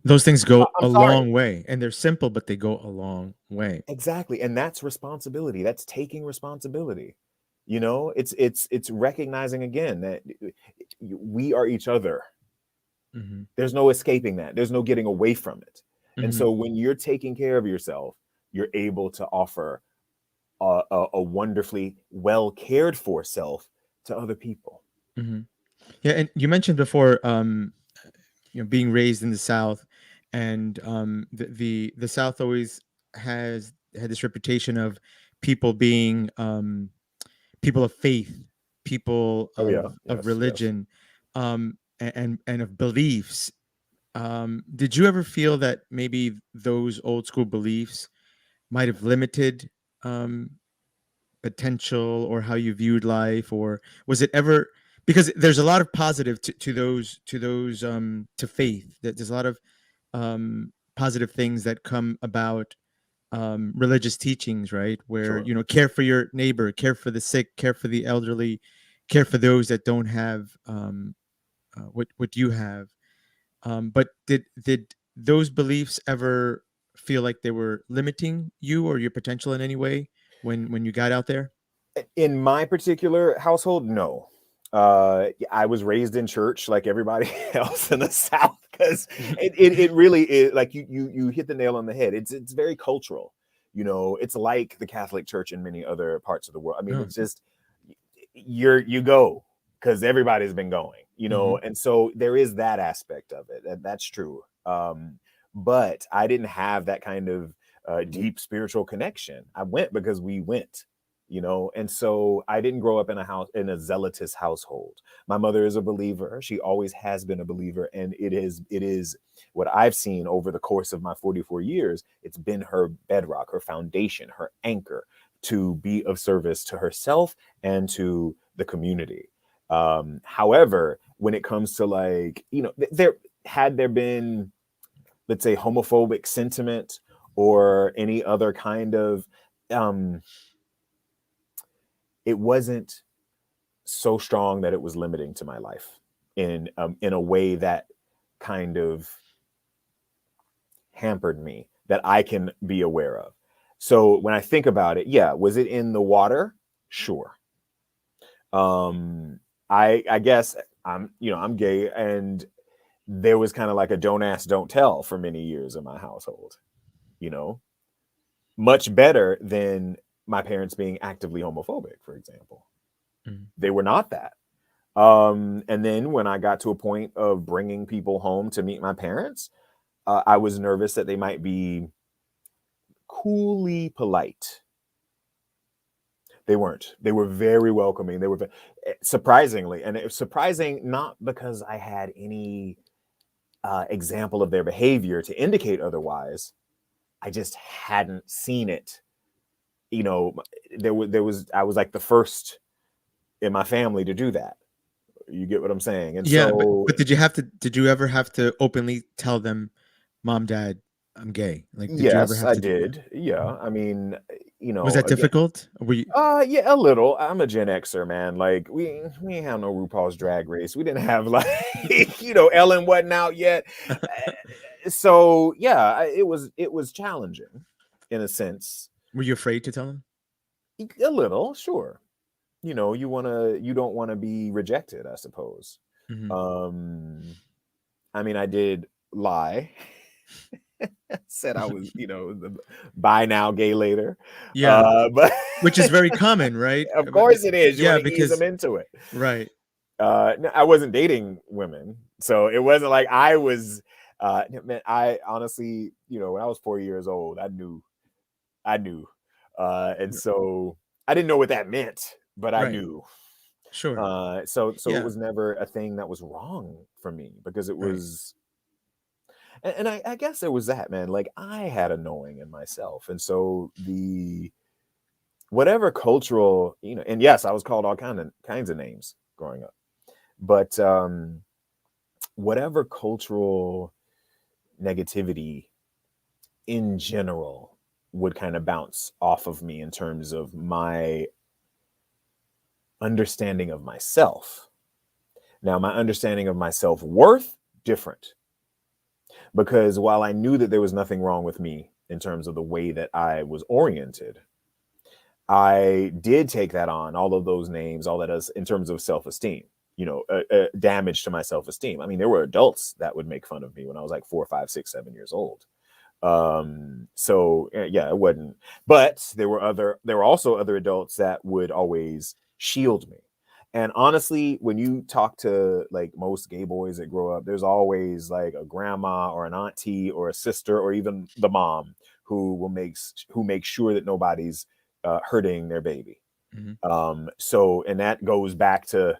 Those things go I'm a sorry. long way, and they're simple, but they go a long way. Exactly. And that's responsibility. That's taking responsibility. You know, it's recognizing again that we are each other. Mhm. There's no escaping that. There's no getting away from it. And Mhm. so when you're taking care of yourself, you're able to offer a wonderfully well cared for self to other people. Mhm. Yeah, and you mentioned before, being raised in the South, and the South always has had this reputation of people being people of faith, people Oh yeah, of yes, yes. religion, and of beliefs. Did you ever feel that maybe those old school beliefs might have limited um, potential or how you viewed life, or was it ever, because there's a lot of positive to those to faith, that there's a lot of positive things that come about religious teachings, right, where Sure. care for your neighbor, care for the sick, care for the elderly, care for those that don't have what you have. But did those beliefs ever feel like they were limiting you or your potential in any way when you got out there? In my particular household, no. I was raised in church like everybody else in the South because it really is like you hit the nail on the head. It's very cultural. You know, it's like the Catholic Church in many other parts of the world. I mean, Oh. it's just you go because everybody's been going, you know, Mhm. and so there is that aspect of it. That's true. But I didn't have that kind of deep spiritual connection. I went because we went, you know, and so I didn't grow up in a zealotous household. My mother is a believer. She always has been a believer, and it is what I've seen over the course of my 44 years. It's been her bedrock, her foundation, her anchor to be of service to herself and to the community. However, when it comes to like, you know, there been, let's say, homophobic sentiment or any other kind of um it wasn't so strong that it was limiting to my life in a way that kind of hampered me that I can be aware of. So when I think about it, yeah, was it in the water? Sure. Um, I guess I'm gay, and there was kind of like a don't ask, don't tell for many years in my household. You know, much better than my parents being actively homophobic, for example. Mhm. They were not that. And then when I got to a point of bringing people home to meet my parents, I was nervous that they might be coolly polite. They weren't. They were very welcoming. They were surprisingly, and it was surprising not because I had any example of their behavior to indicate otherwise. I just hadn't seen it. You know, there was I was like the first in my family to do that. You get what I'm saying? And Yeah, but so did you ever have to openly tell them, "Mom, Dad, I'm gay"? Like, did you ever yes, have I to do that? did. Yeah. I mean, you Was know, that again, difficult? Were you yeah, a little. I'm a Gen Xer, man. Like we ain't have no RuPaul's Drag Race. We didn't have like Ellen wasn't out yet. So yeah, it was challenging in a sense. were you afraid to tell them? A little, sure. You don't want to be rejected, I suppose. Mhm. Um I mean, I did lie. Said I was, the buy now, gay later. Yeah, But which is very common, right? of But course it is. You want yeah, to ease them because into it. right. No, I wasn't dating women, so it wasn't like I was. Man, I honestly, when I was 4 years old, I knew, and so I didn't know what that meant, but I Right. knew. Sure. So it Yeah. was never a thing that was wrong for me, because it Right. was, and I guess it was that, man. Like, I had a knowing in myself, and so the whatever cultural, and yes, I was called all kinds of names growing up, but whatever cultural negativity in general would kind of bounce off of me in terms of my understanding of myself. Now, my understanding of my self-worth, different. Because while I knew that there was nothing wrong with me in terms of the way that I was oriented, I did take that on, all of those names, all that is in terms of self-esteem, damage to my self-esteem. I mean, there were adults that would make fun of me when I was like 4, 5, 6, 7 years old. So yeah, it wasn't, but there were also other adults that would always shield me. And honestly, when you talk to like most gay boys that grow up, there's always like a grandma or an auntie or a sister or even the mom who makes sure that nobody's hurting their baby. So, and that goes back to,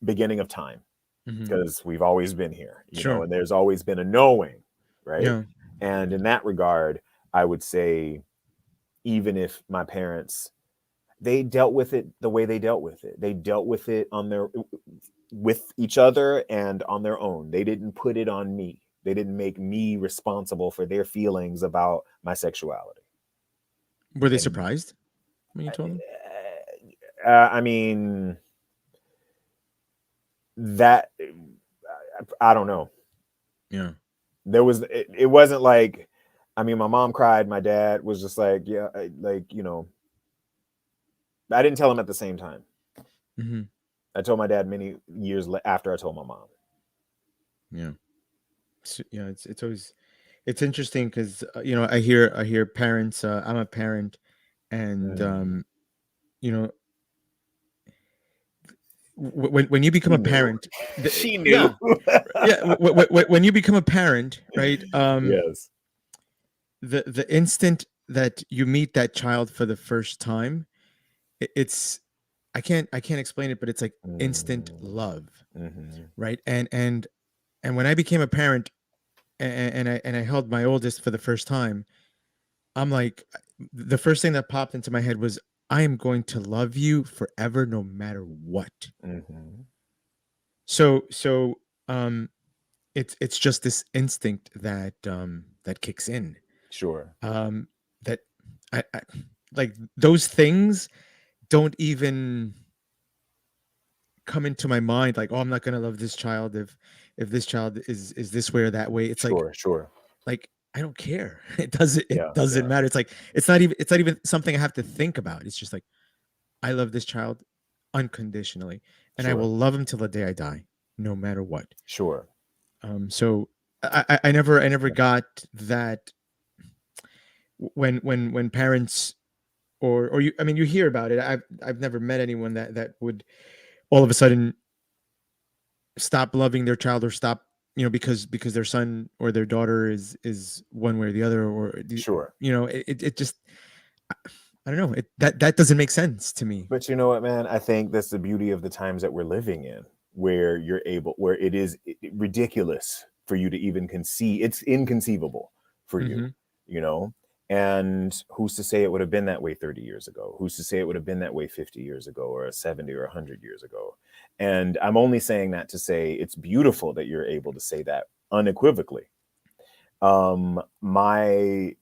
beginning of time, because we've always been here, Sure. and there's always been a knowing, right? Yeah. And in that regard, I would say, even if my parents, they dealt with it the way they dealt with it. They dealt with it with each other and on their own. They didn't put it on me. They didn't make me responsible for their feelings about my sexuality. Were they And surprised when you told them? I mean, that I don't know. Yeah. It wasn't like, I mean, my mom cried. My dad was just like, yeah, like, I didn't tell him at the same time. I told my dad many years after I told my mom. Yeah. So, yeah. It's always, it's interesting because, I hear parents, I'm a parent, and, you know, when you become She a knew. parent, She yeah, knew. yeah. When you become a parent, right? Yes. The instant that you meet that child for the first time, it's, I can't explain it, but it's like instant love, Mm-hmm. right? And when I became a parent, and I held my oldest for the first time, I'm like, the first thing that popped into my head was, I am going to love you forever, no matter what. Mm-hmm. So it's just this instinct that kicks in. Sure. That I like, those things don't even come into my mind, like, oh, I'm not gonna love this child if this child is this way or that way. It's like, Sure. I don't care. It doesn't Yeah. matter. It's like, it's not even something I have to think about. It's just like, I love this child unconditionally, and I Sure. will love him till the day I die, no matter what. Sure. So I never got that when parents, or you, I mean, you hear about it. I've never met anyone that would all of a sudden stop loving their child, or stop, because their son or their daughter is one way or the other, or Sure. it just, I don't know, that doesn't make sense to me. But you know what, man? I think that's the beauty of the times that we're living in, where where it is ridiculous for you to even conceive. It's inconceivable for you, Hmm. you know? And who's to say it would have been that way 30 years ago? Who's to say it would have been that way 50 years ago, or 70 or 100 years ago? And I'm only saying that to say it's beautiful that you're able to say that unequivocally. My,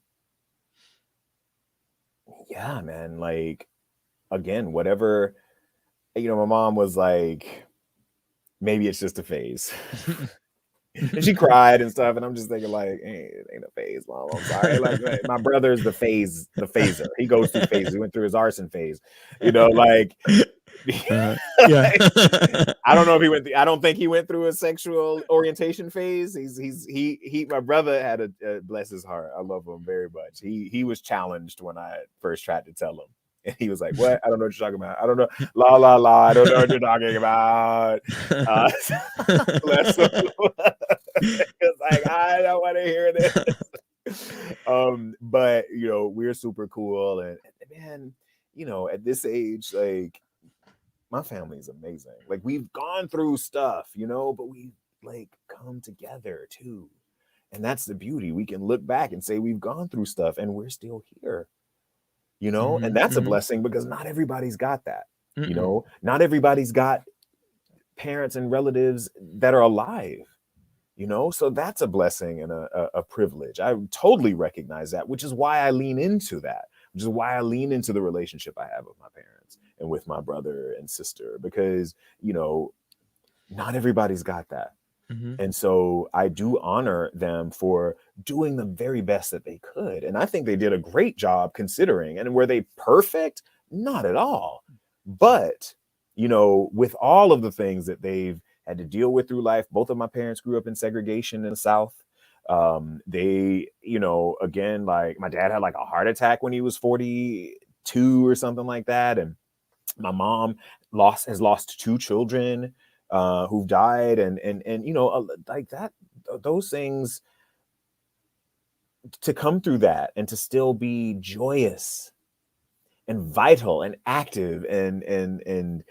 yeah, man, like, again, whatever, my mom was like, maybe it's just a phase. And she cried and stuff, and I'm just thinking like, hey, it ain't a phase, mom. I'm sorry. Like, my brother's the phaser. He goes through phases. He went through his arson phase, like, Yeah. I don't know if I don't think he went through a sexual orientation phase. My brother had bless his heart. I love him very much. He was challenged when I first tried to tell him. And he was like, what? I don't know what you're talking about. I don't know. La, la, la. I don't know what you're talking about. Bless him. It's like, I don't want to hear this. But we're super cool. And man, you know, at this age, like my family is amazing. Like we've gone through stuff, you know, but we like come together too. And that's the beauty. We can look back and say we've gone through stuff and we're still here, you know, and that's a blessing because not everybody's got that, you know, not everybody's got parents and relatives that are alive, you know, so that's a blessing and a privilege. I totally recognize that, which is why I lean into that, which is why I lean into the relationship I have with my parents and with my brother and sister, because, you know, not everybody's got that. And so I do honor them for doing the very best that they could. And I think they did a great job considering. And were they perfect? Not at all. But, you know, with all of the things that they've had to deal with through life, both of my parents grew up in segregation in the South. They, you know, again, like my dad had like a heart attack when he was 42 or something like that. And my mom has lost 2 children who've died, and you know, like that, those things, to come through that and to still be joyous and vital and active and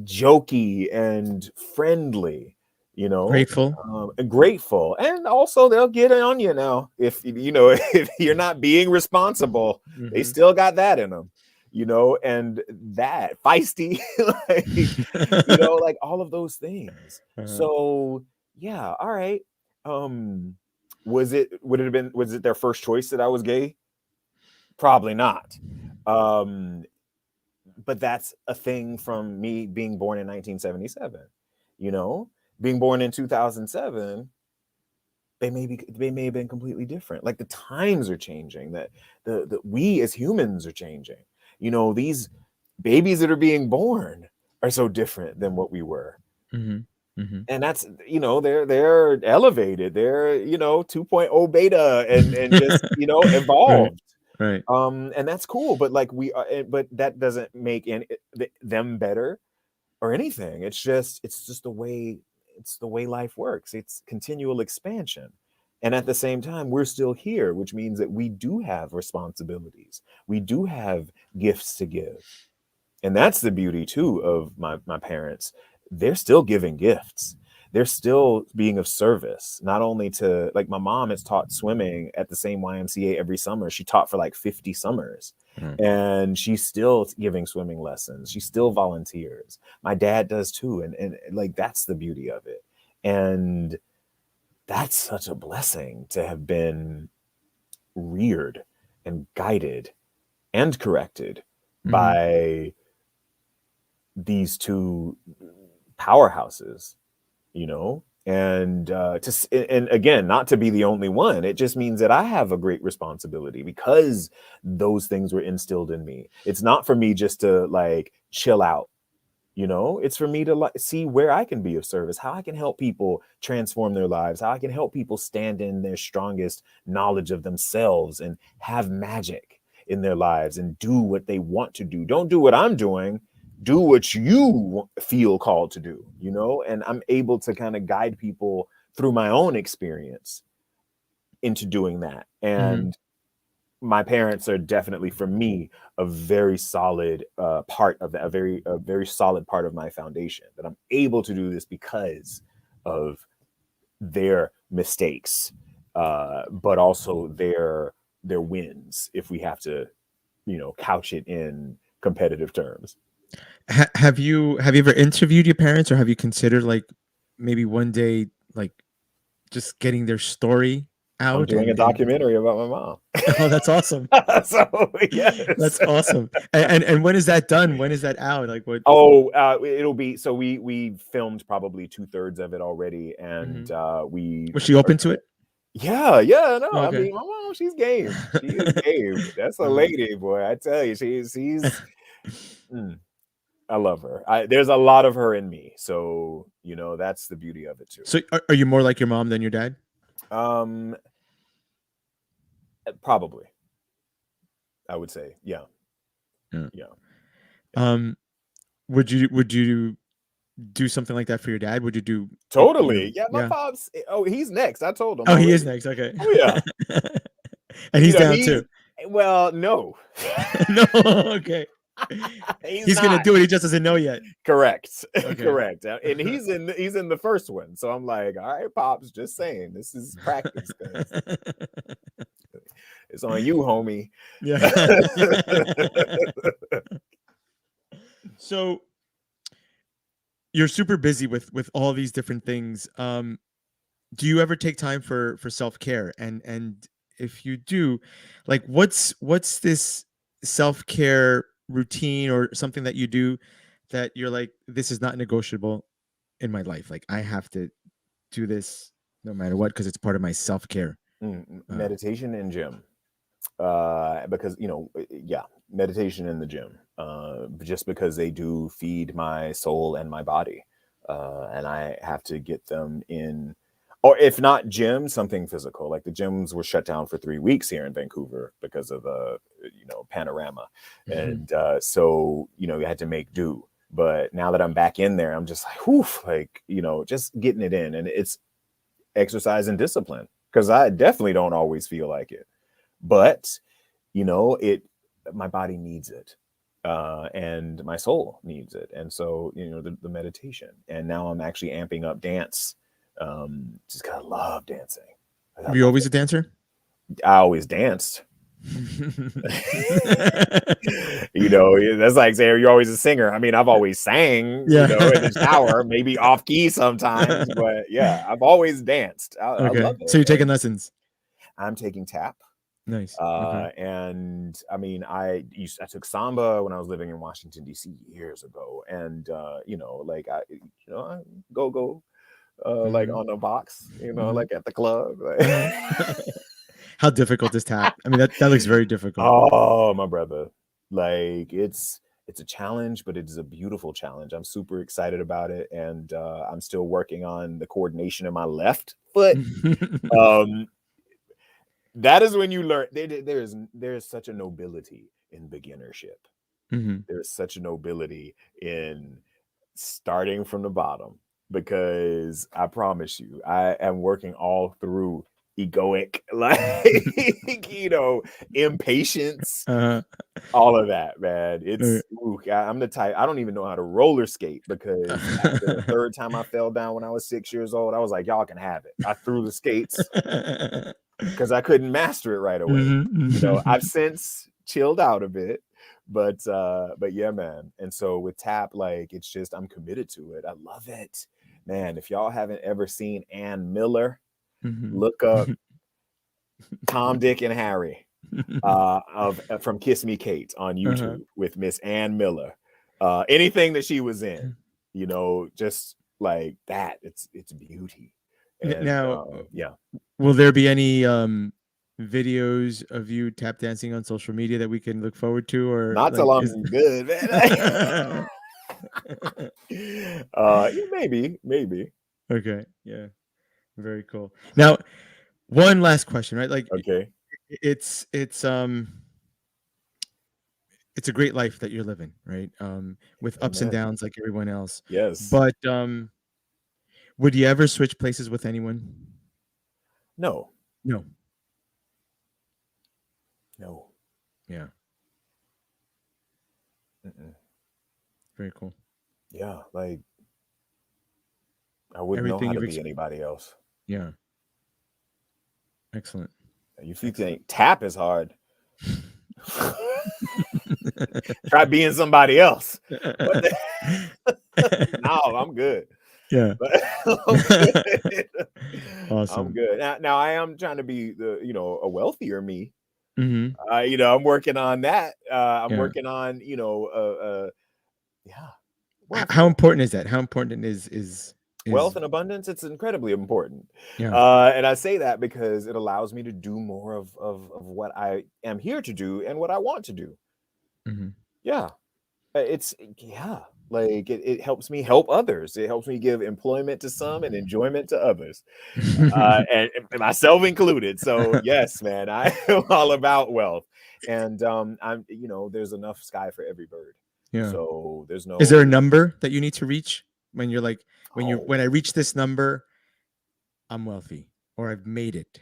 jokey and friendly, you know, Grateful. and grateful. And also they'll get on you now if, you know, if you're not being responsible. They still got that in them, you know, and that feisty, like, you know, like all of those things. So yeah, all right. Was it their first choice that I was gay? Probably not. But that's a thing from me being born in 1977, you know, being born in 2007. They may have been completely different. Like the times are changing, that the we as humans are changing. You know, these babies that are being born are so different than what we were. And that's, you know, they're elevated. They're, you know, 2.0 beta and just, you know, evolved. Right. And that's cool. But like but that doesn't make them better or anything. It's just the way life works. It's continual expansion. And at the same time, we're still here, which means that we do have responsibilities. We do have gifts to give. And that's the beauty too of my parents. They're still giving gifts. They're still being of service, not only to, like, my mom has taught swimming at the same YMCA every summer. She taught for like 50 summers and she's still giving swimming lessons. She still volunteers. My dad does too. And like, that's the beauty of it. And that's such a blessing to have been reared and guided and corrected by these 2 powerhouses, you know, and and again, not to be the only one. It just means that I have a great responsibility because those things were instilled in me. It's not for me just to like chill out, you know, it's for me to see where I can be of service, how I can help people transform their lives, how I can help people stand in their strongest knowledge of themselves and have magic in their lives and do what they want to do. Don't do what I'm doing. Do what you feel called to do, you know? And I'm able to kind of guide people through my own experience into doing that. And my parents are definitely, for me, a very solid part of that, a very solid part of my foundation, that I'm able to do this because of their mistakes, but also their wins, if we have to, you know, couch it in competitive terms. Have you ever interviewed your parents, or have you considered like maybe one day like just getting their story out? I'm doing a documentary about my mom. Oh, that's awesome. So yes, that's awesome. And when is that done? When is that out? Like what? Oh, it'll be, so we filmed probably 2/3 of it already, and we Was she open to it? Yeah, no, Oh, I okay. mean, my mom, she's game. She is game. That's a lady, boy. I tell you, she's I love her. There's a lot of her in me, so you know, that's the beauty of it too. So are you more like your mom than your dad? Probably, I would say, yeah. Would you do something like that for your dad? Would you do? Totally. Yeah, my pops. Oh, he's next. I told him. Oh, already. He is next. Okay. Oh yeah. And he's down too. Well, no. No. Okay. He's He's gonna not. do it. He just doesn't know yet. Correct. Okay. Correct. And he's in the first one. So I'm like, all right, Pops, just saying. This is practice, because it's on you, homie. Yeah. So you're super busy with all these different things. Do you ever take time for self-care? And if you do, like what's this self-care routine or something that you do that you're like, this is not negotiable in my life? Like I have to do this no matter what because it's part of my self-care. Meditation and gym. Because yeah, meditation in the gym. Just because they do feed my soul and my body. And I have to get them in, or if not gym, something physical. Like the gyms were shut down for 3 weeks here in Vancouver because of the panorama. Mhm. And so you had to make do. But now that I'm back in there, I'm just like, whew, like, just getting it in. And it's exercise and discipline, because I definitely don't always feel like it. But it my body needs it, and my soul needs it. And so the meditation. And now I'm actually amping up dance, just because I love dancing. I Were you love always it. a dancer? I always danced. That's like saying you're always a singer. I mean, I've always sang, Yeah. in the shower, maybe off key sometimes, but yeah, I've always danced. I Okay. love So it. you're taking And lessons. I'm taking tap. Nice. Okay. And I mean, I took samba when I was living in Washington D.C. years ago, and like I go like Mhm. on the box, Mhm. like at the club. Uh-huh. How difficult is tap? I mean, that looks very difficult. Oh, my brother, like it's a challenge, but it is a beautiful challenge. I'm super excited about it, and I'm still working on the coordination in my left foot. Um, that is when you learn. There's such a nobility in beginnership. Mhm. There's such a nobility in starting from the bottom, because I promise you, I am working all through egoic, like, impatience, Uh-huh. all of that, man. Uh, I'm the type, I don't even know how to roller skate, because after the third time I fell down when I was 6 years old, I was like, y'all can have it. I threw the skates because I couldn't master it right away. Mhm, I've mhm. since chilled out a bit, but yeah, man. And so with tap, like, it's just, I'm committed to it. I love it, man. If y'all haven't ever seen Ann Miller, Mhm. look up Tom, Dick, and Harry of from Kiss Me Kate on Uh-huh. YouTube with Miss Ann Miller. Anything that she was in, just like that, it's beauty. And Now, yeah. will there be any videos of you tap dancing on social media that we can look forward to, or Not like till is? I'm good, man. Yeah, maybe. Okay, yeah, very cool. Now, one last question, right? Like, Okay. it's it's a great life that you're living, right? With ups and Amen. downs like everyone else. Yes. But would you ever switch places with anyone? No. No. No. Yeah. Mm-mm. Very cool. Yeah, like, I wouldn't know Everything how to you've be anybody else. yeah. Excellent. If you Excellent. think tap is hard, try being somebody else. What the No, I'm good. Yeah. But I'm good. I'm Awesome. good. Now I am trying to be a wealthier me. Mhm. I'm working on that. I'm Yeah. working on, yeah, How wealthier. important is that? How important Wealth is and abundance, it's incredibly important. yeah. And I say that because it allows me to do more of what I am here to do and what I want to do. Mhm. Yeah. Yeah, like it helps me help others. It helps me give employment to some and enjoyment to others, and myself included. So yes, man, I am all about wealth, and there's enough sky for every bird. Yeah. So there's Is there a no, number that you need to reach when you're like oh, when I reach this number, I'm wealthy or I've made it?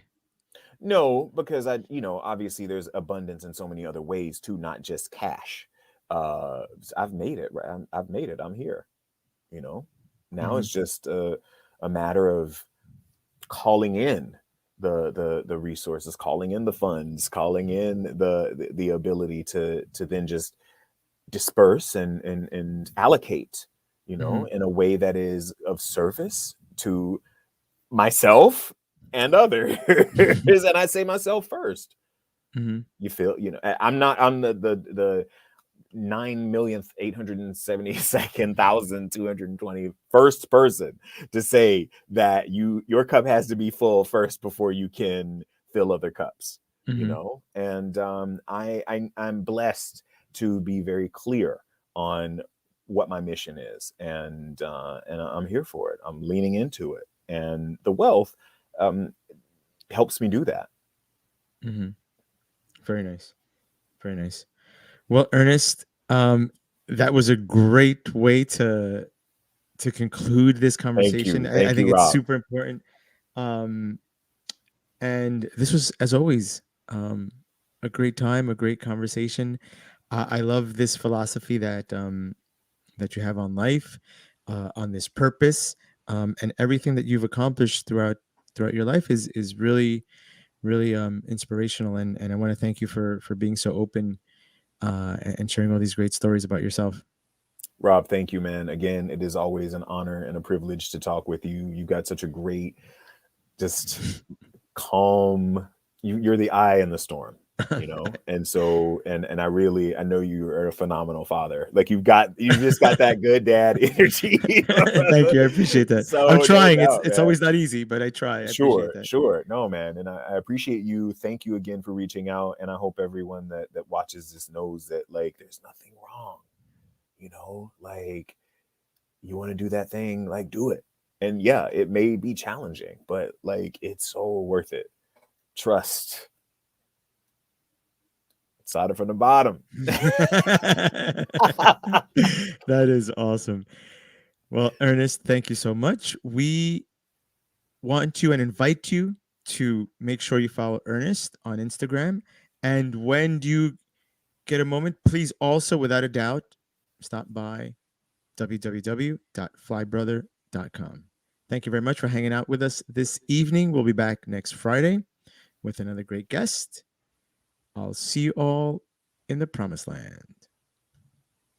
no, because obviously there's abundance in so many other ways too, not just cash. uh I've made it, right? I've made it. I'm here, you know. Now Mm-hmm. it's just a matter of calling in the resources, calling in the funds, calling in the ability to then just disperse and allocate, you Mm-hmm. know, in a way that is of service to myself and others. And I say myself first. Mm-hmm. You feel, you know, I'm not, I'm the 9,872,221st person to say that your cup has to be full first before you can fill other cups, you Mm-hmm. know. And I'm blessed to be very clear on what my mission is, and I'm here for it. I'm leaning into it, and the wealth um, helps me do that. Mm-hmm. Very nice. Very nice. Well, Ernest, that was a great way to conclude this conversation. I Thank think you, it's Rob. super important. Um, and this was, as always, a great time, a great conversation. I love this philosophy that you have on life, on this purpose, and everything that you've accomplished throughout your life is really really inspirational. And I want to thank you for being so open and sharing all these great stories about yourself. Rob, thank you, man. Again, it is always an honor and a privilege to talk with you. You got such a great, just calm. You're the eye in the storm, you know. And so, and I know you are a phenomenal father. Like you've just got that good dad energy, my Thank brother. you. I appreciate that. I'm So no trying. It's doubt, it's man. always not easy, but I try. I appreciate Sure, that. sure. No, man. And I appreciate you. Thank you again for reaching out. And I hope everyone that watches this knows that like there's nothing wrong, you know, like you want to do that thing, like do it. And yeah, it may be challenging, but like it's so worth it. Trust. Started from the bottom. That is awesome. Well, Ernest, thank you so much. We want to and invite you to make sure you follow Ernest on Instagram. And when you get a moment, please also, without a doubt, stop by www.flybrother.com. Thank you very much for hanging out with us this evening. We'll be back next Friday with another great guest. I'll see you all in the promised land.